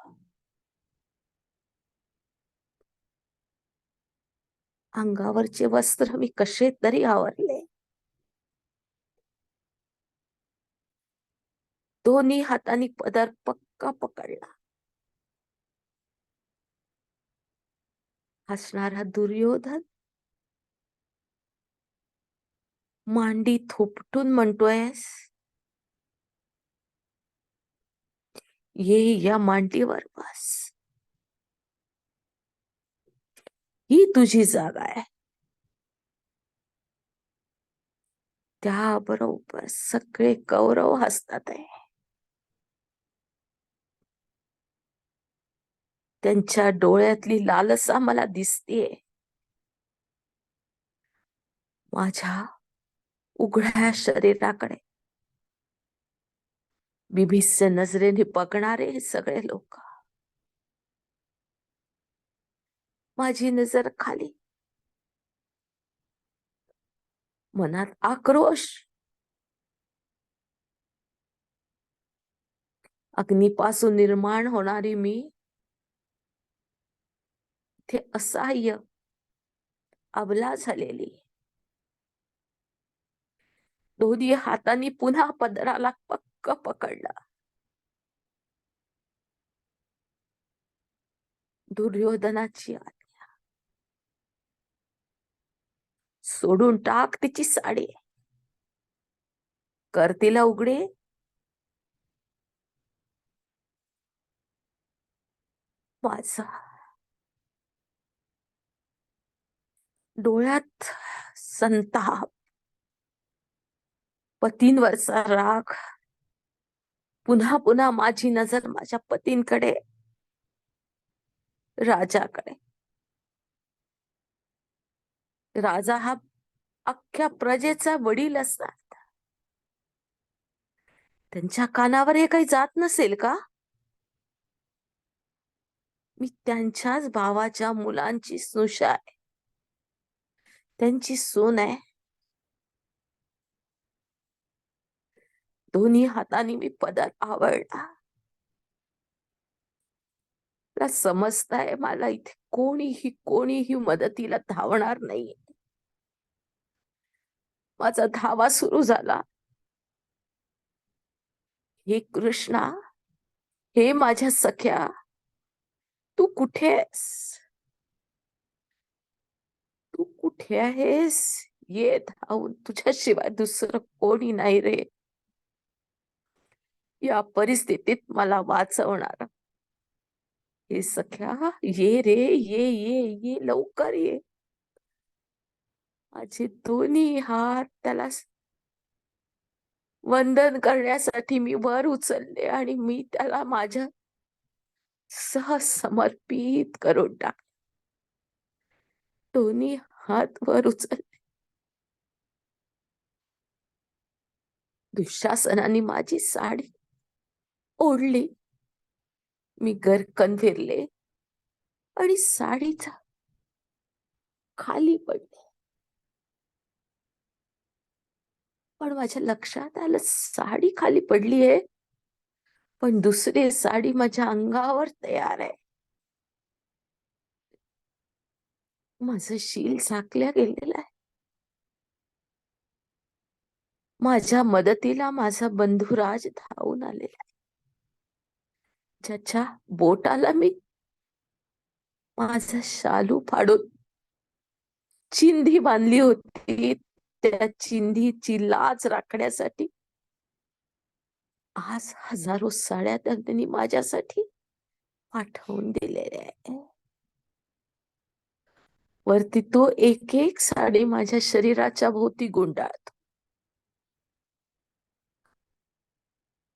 अंगावरचे वस्त्र मी कसे तरी आवरले. दोन्ही हातांनी पदर पक्का पकडला. हसणारा दुर्योधन मांडी थोपटून म्हणतोयस, ये या मांडीवर बस, ही तुझी जागा आहे. त्याबरोबर सगळे कौरव हसतात आहे. त्यांच्या डोळ्यातली लालसा मला दिसतेय. माझ्या उघड्या शरीराकडे बिभिस्त नजरेने बघणारे हे सगळे लोक. माझी नजर खाली. मनात आक्रोश. अग्नीपासून निर्माण होणारी मी ते असह्य अबला झालेली. दोन्ही हातांनी पुन्हा पदराला पक्क पकडला. दुर्योधनाची आज्ञा, सोडून टाक तिची साडी, कर तिला उघडे. माझा डोळ्यात संताप, पतींवरचा राग. पुन्हा पुन्हा माझी नजर माझ्या पतींकडे, राजाकडे. राजा हा अख्ख्या प्रजेचा वडील असतात. त्यांच्या कानावर हे काही जात नसेल का? मी त्यांच्याच भावाच्या मुलांची स्नुषा आहे, त्यांची सून आहे. दोन्ही हातांनी मी पदर आवळला. मला समजताय, मला इथे कोणीही मदतीला धावणार नाही. माझा धावा सुरू झाला. हे कृष्णा, हे माझ्या सख्या, तू कुठे आहेस? तू कुठे आहेस? ये धावून, तुझ्याशिवाय दुसरं कोणी नाही रे या परिस्थितीत मला वाचवणार. हे सख्या, ये रे, ये लवकर ये. माझे दोन्ही हात त्याला वंदन करण्यासाठी मी वर उचलले आणि मी त्याला माझ्या समर्पित करून टाकले. दोन्ही हात वर उचलले. दुःशासनाने माझी साडी ओढली. मी गरकन फिरले आणि साडीचा खाली पडले. पण माझ्या लक्षात आलं, साडी खाली पडलीये, पण दुसरी साडी माझ्या अंगावर तयार आहे. माझं शील झाकल्या गेलेलं आहे. माझ्या मदतीला माझा बंधू राज धावून आलेला आहे. ज्याच्या बोटाला मी माझा शालू फाडून चिंधी बांधली होती, त्या चिंधीची लाज राखण्यासाठी आज हजारो साड्या त्यांनी माझ्यासाठी पाठवून दिलेल्या आहे. वरती तो एक एक साडी माझ्या शरीराच्या भोवती गुंडाळतो.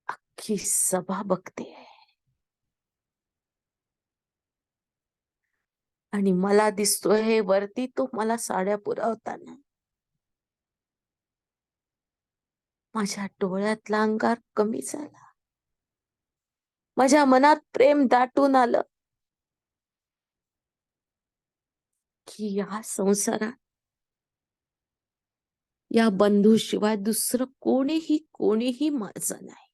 अख्खी सभा बघते आणि मला दिसतोय वरती तो मला साड्या पुरवताना. माझ्या डोळ्यातला अंगार कमी झाला. माझ्या मनात प्रेम दाटून आलं की या संसारात या बंधूशिवाय दुसरं कोणीही माझं नाही.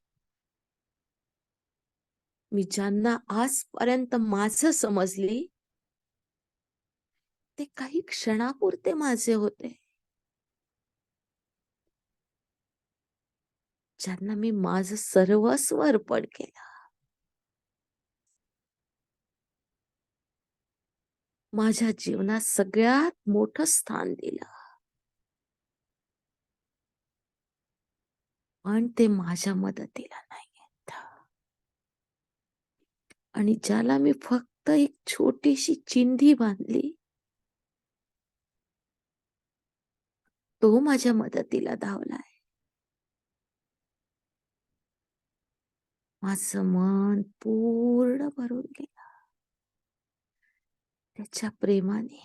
मी ज्यांना आजपर्यंत माझं समजली ते काही क्षणापुरते माझे होते. ज्यांना मी माझं सर्वस्व अर्पण केलं, माझ्या जीवनात सगळ्यात मोठं स्थान दिलं, पण ते माझ्या मदतीला नाही येत. आणि ज्याला मी फक्त एक छोटीशी चिंधी बांधली, तो माझ्या मदतीला धावलाय. माझं मन पूर्ण भरून गेलं त्याच्या प्रेमाने.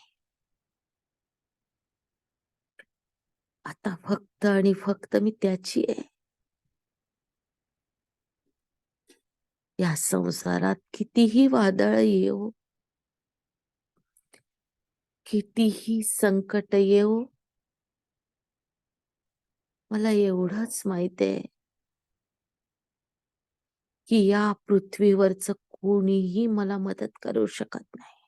आता फक्त आणि फक्त मी त्याची आहे. या संसारात कितीही वादळ येऊ, कितीही संकट येऊ, मला एवढंच माहित आहे की या पृथ्वीवरच कोणीही मला मदत करू शकत नाही.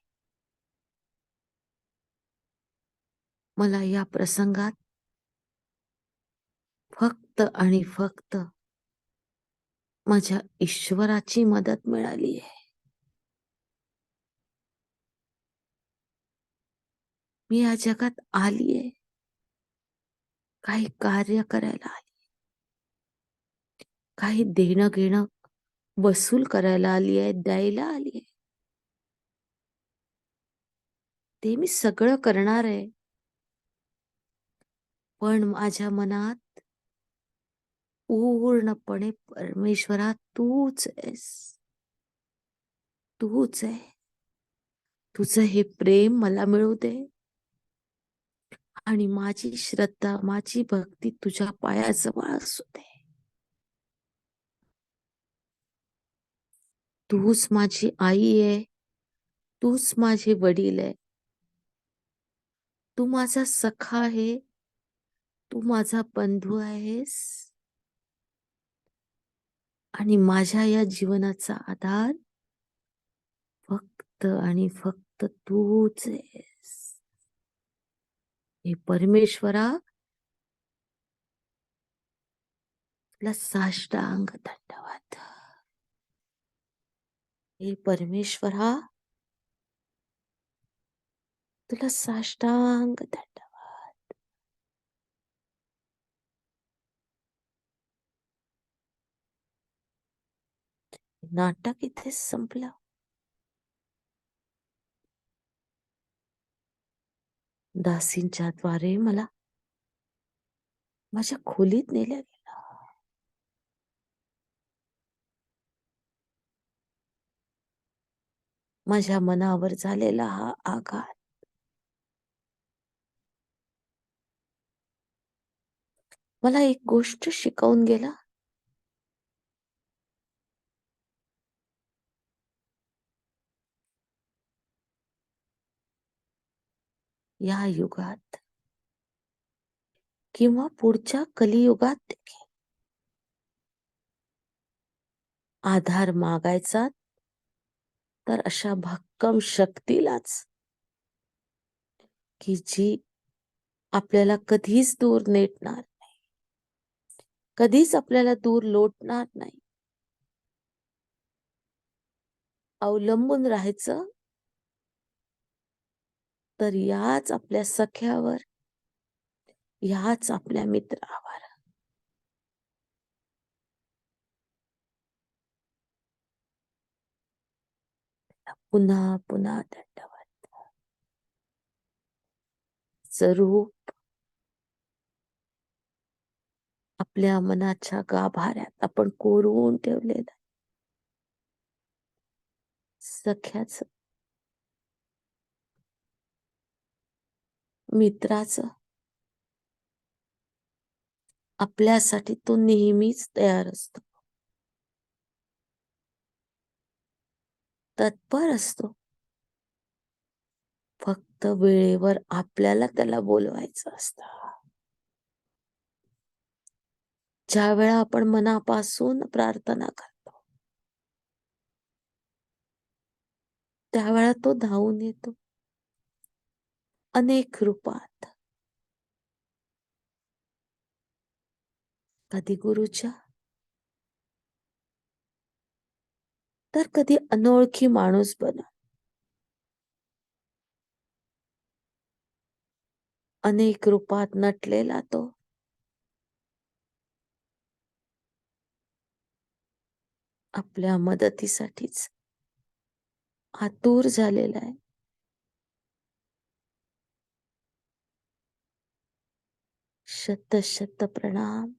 मला या प्रसंगात फक्त आणि फक्त माझ्या ईश्वराची मदत मिळाली आहे. मी या जगात आलीये, काही कार्य करायला आली, काही देणं घेणं वसूल करायला आली आहे, द्यायला आली आहे. ते मी सगळं करणार आहे, पण माझ्या मनात पूर्णपणे परमेश्वरा तूच आहेस, तूच आहे. तुझं हे प्रेम मला मिळू दे आणि माझी श्रद्धा, माझी भक्ती तुझ्या पायाजवळ असू दे. तूच माझी आई आहे, तूच माझे वडील आहे, तू माझा सखा आहे, तू माझा बंधू आहेस आणि माझ्या या जीवनाचा आधार फक्त आणि फक्त तूच आहेस. हे परमेश्वरा, तुला साष्टांग दंडवत. हे परमेश्वरा, तुला साष्टांग दंडवत. नाटक इथे संपलं. दासींच्या द्वारे मला माझ्या खोलीत नेल्या गेलं. माझ्या मनावर झालेला हा आघात मला एक गोष्ट शिकवून गेला. या युगात किंवा पुढच्या कलियुगात देखील आधार मागायचा तर अशा भक्कम शक्तीलाच, की जी आपल्याला कधीच दूर नेटणार नाही, कधीच आपल्याला दूर लोटणार नाही. अवलंबून राहायचं तर याच आपल्या सख्यावर, याच आपल्या मित्रावर. पुन्हा पुन्हा दंडवत. स्वरूप आपल्या मनाच्या गाभाऱ्यात आपण कोरून ठेवलेलं सख्याच, मित्राचं, आपल्यासाठी तो नेहमीच तयार असतो, तत्पर असतो. फक्त वेळेवर आपल्याला त्याला बोलवायचं असतं. ज्या वेळा आपण मनापासून प्रार्थना करतो, त्यावेळा तो धावून येतो अनेक रूपात. कधी गुरुच्या, तर कधी अनोळखी माणूस बनून. अनेक रूपात नटलेला तो आपल्या मदतीसाठीच आतुर झालेला आहे. शत शत प्रणाम.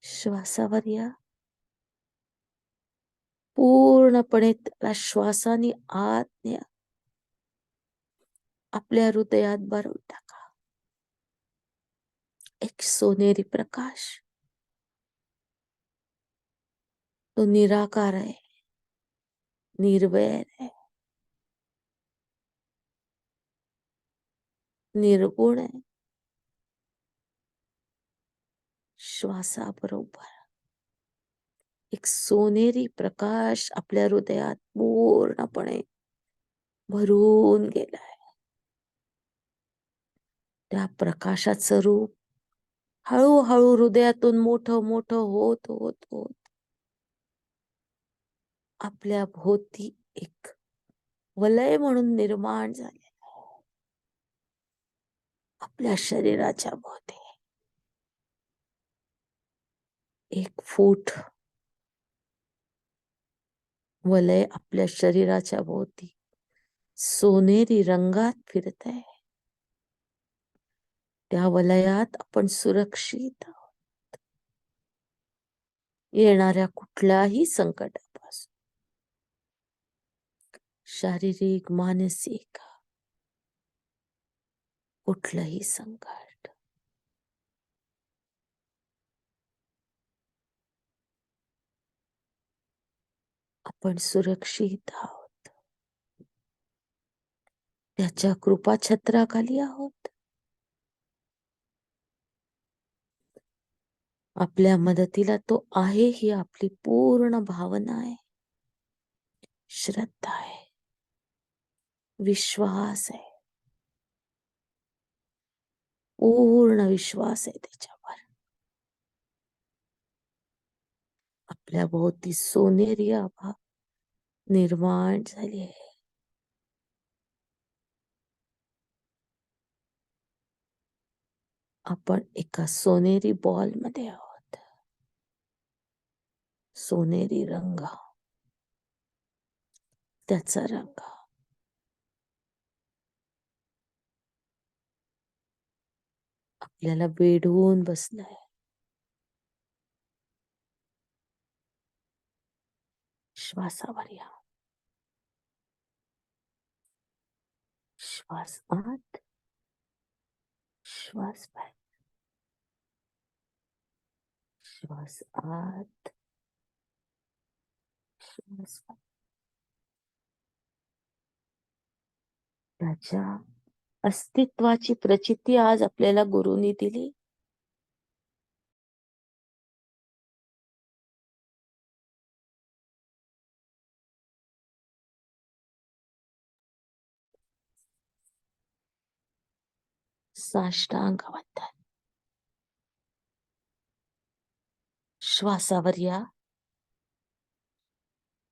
श्वासावर या. पूर्णपणे त्याला श्वासाने आत न्या. आपल्या हृदयात भरून टाका. एक सोनेरी प्रकाश. तो निराकार आहे, निर्वैर आहे, निर्गुण आहे. श्वासाबरोबर एक सोनेरी प्रकाश आपल्या हृदयात पूर्णपणे भरून गेलाय. त्या प्रकाशाचं रूप हळूहळू हृदयातून मोठं मोठं होत होत होत आपल्या भोवती एक वलय म्हणून निर्माण झाले. आपल्या शरीराच्या भोवती 1 फूट वलय आपल्या शरीराच्या भोवती सोनेरी रंगात फिरत आहे. त्या वलयात आपण सुरक्षित आहोत. येणाऱ्या कुठल्याही संकटापासून, शारीरिक, मानसिक कुठलंही संकट आपण सुरक्षित आहोत. त्याच्या कृपा छत्राखाली आहोत. आपल्या मदतीला तो आहे ही आपली पूर्ण भावना आहे, श्रद्धा आहे, विश्वास आहे, पूर्ण विश्वास आहे त्याच्यावर. आपल्या भोवती सोनेरी आभा निर्माण झाली आहे. आपण एका सोनेरी बॉल मध्ये आहोत. सोनेरी रंग, त्याचा रंग आपल्याला वेढून बसलाय. श्वासावर या. श्वास आत, श्वास बाहेर, श्वास आत, श्वास बाहेर. त्याच्या अस्तित्वाची प्रचिती आज आपल्याला गुरुनी दिली. साष्टांग वंदन. श्वासावर या.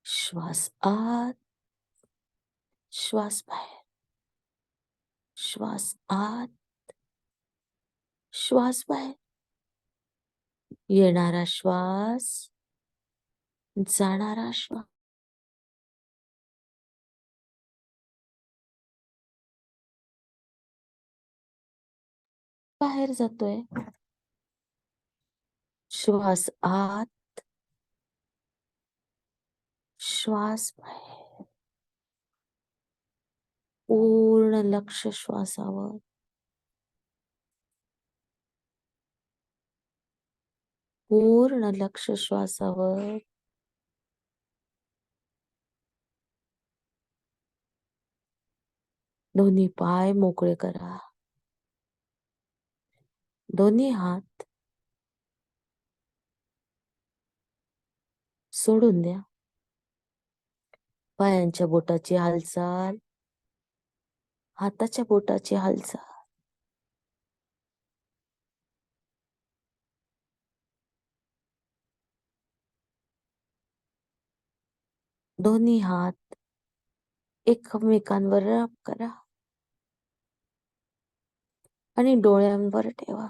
श्वास आत, श्वास बाहेर, श्वास आत, श्वास बाहेर. येणारा श्वास, जाणारा श्वास. बाहेर जातोय. श्वास आत, श्वास बाहेर. पूर्ण लक्ष श्वासावर. पूर्ण लक्ष श्वासावर. दोन्ही पाय मोकळे करा. दोन्ही हात सोडून द्या. पायांच्या बोटाची हालचाल, हाताच्या बोटाची हालचाल. दोन्ही हात एकमेकांवर रब करा आणि डोळ्यांवर ठेवा.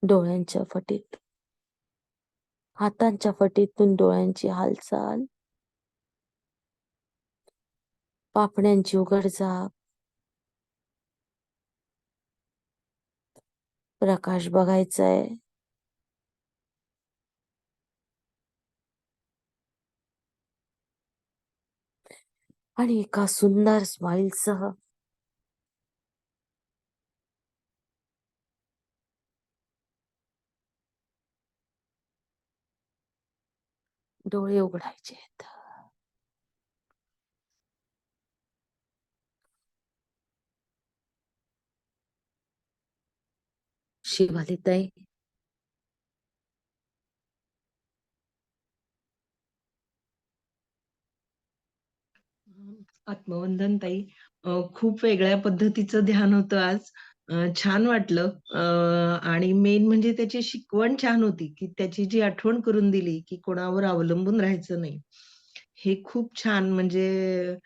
डोळ्यांच्या फटीत, हातांच्या फटीतून डोळ्यांची हालचाल. पापण्यांची उघडझाप. प्रकाश बघायचाय. आणि एका सुंदर स्माइल सह डोळे उघडायचे. शिवालीताई, आत्मवंदन ताई. खूप वेगळ्या पद्धतीचं ध्यान होतं आज. छान वाटलं. आणि मेन म्हणजे त्याची शिकवण छान होती, की त्याची जी आठवण करून दिली, की कोणावर अवलंबून राहायचं नाही. हे खूप छान. म्हणजे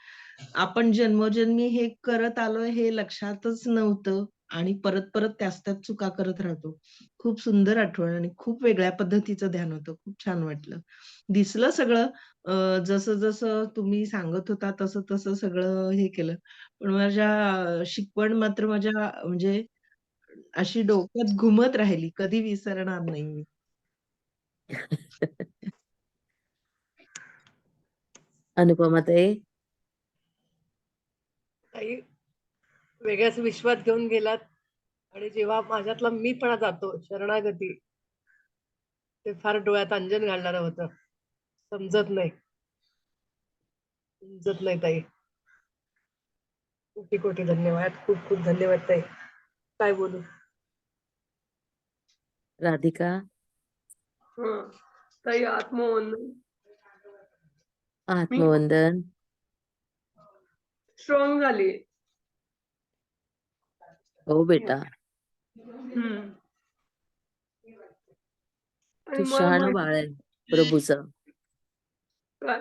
आपण जन्मोजन्मी हे करत आलोय हे लक्षातच नव्हतं आणि परत परत त्याच चुका करत राहतो. खूप सुंदर आठवण आणि खूप वेगळ्या पद्धतीचं ध्यान होतं. खूप छान वाटलं. दिसलं सगळं. जसं जसं तुम्ही सांगत होता तसं तसं सगळं हे केलं. पण माझ्या शिकवण मात्र माझ्या म्हणजे अशी डोक्यात घुमत राहिली. कधी विसरणार नाही मी. अनुपमाताई, काही वेगळ्याच विश्वात घेऊन गेलात आणि जेव्हा माझ्यातला मीपणा जातो, शरणागती, ते फार डोळ्यात अंजन घालणारं होतं. समजत नाही ताई. कोटी कोटी धन्यवाद. खूप खूप धन्यवाद ताई. काय बोलू. राधिका, ताई आत्मवंदन. आत्मवंदन. स्ट्रॉंग झाली. हो बेटा, आणि तू मला शहाणं माहिती बाळ आहे प्रभूचं. काय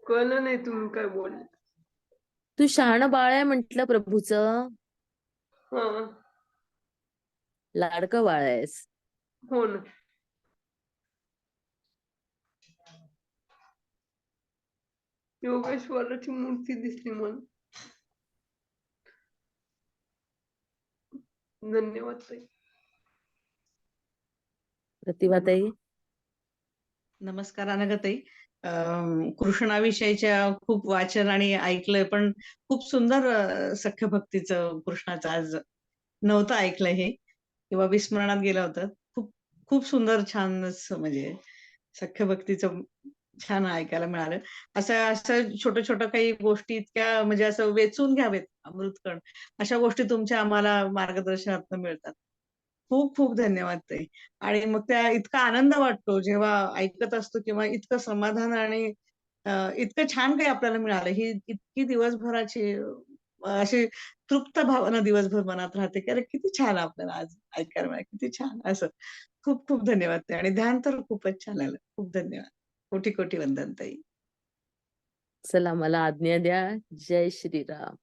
कळलं नाही तुम्ही काय बोलले. तू शहाणं बाळ आहे म्हंटल प्रभूचं. लाडकं बाळ आहेस. हो ना. योगेश्वराची मूर्ती दिसली मला. धन्यवाद ताई. प्रतिभाताई, नमस्कार अनघाताई. कृष्णाविषयीच्या खूप वाचन आणि ऐकलंय, पण खूप सुंदर सख्य भक्तीचं कृष्णाचं आज नव्हतं ऐकलं हे किंवा विस्मरणात गेलं होतं. खूप खूप सुंदर छानच म्हणजे सख्य भक्तीचं छान ऐकायला मिळालं. असं असं छोटं-छोटं काही गोष्टी इतक्या म्हणजे असं वेचून घ्यावेत अमृतकण, अशा गोष्टी तुमच्या आम्हाला मार्गदर्शनातून मिळतात. खूप खूप धन्यवाद ताई. आणि मग त्या इतका आनंद वाटतो जेव्हा ऐकत असतो किंवा इतकं समाधान आणि इतकं छान काही आपल्याला मिळालं. ही इतकी दिवसभराची अशी तृप्त भावना दिवसभर मनात राहते, की अरे किती छान आपल्याला आज ऐकायला मिळालं, किती छान असं. खूप खूप धन्यवाद ताई आणि ध्यान तर खूपच छान आलं. खूप धन्यवाद. कोटी कोटी वंदन ताई. चला मला आज्ञा द्या. जय श्रीराम.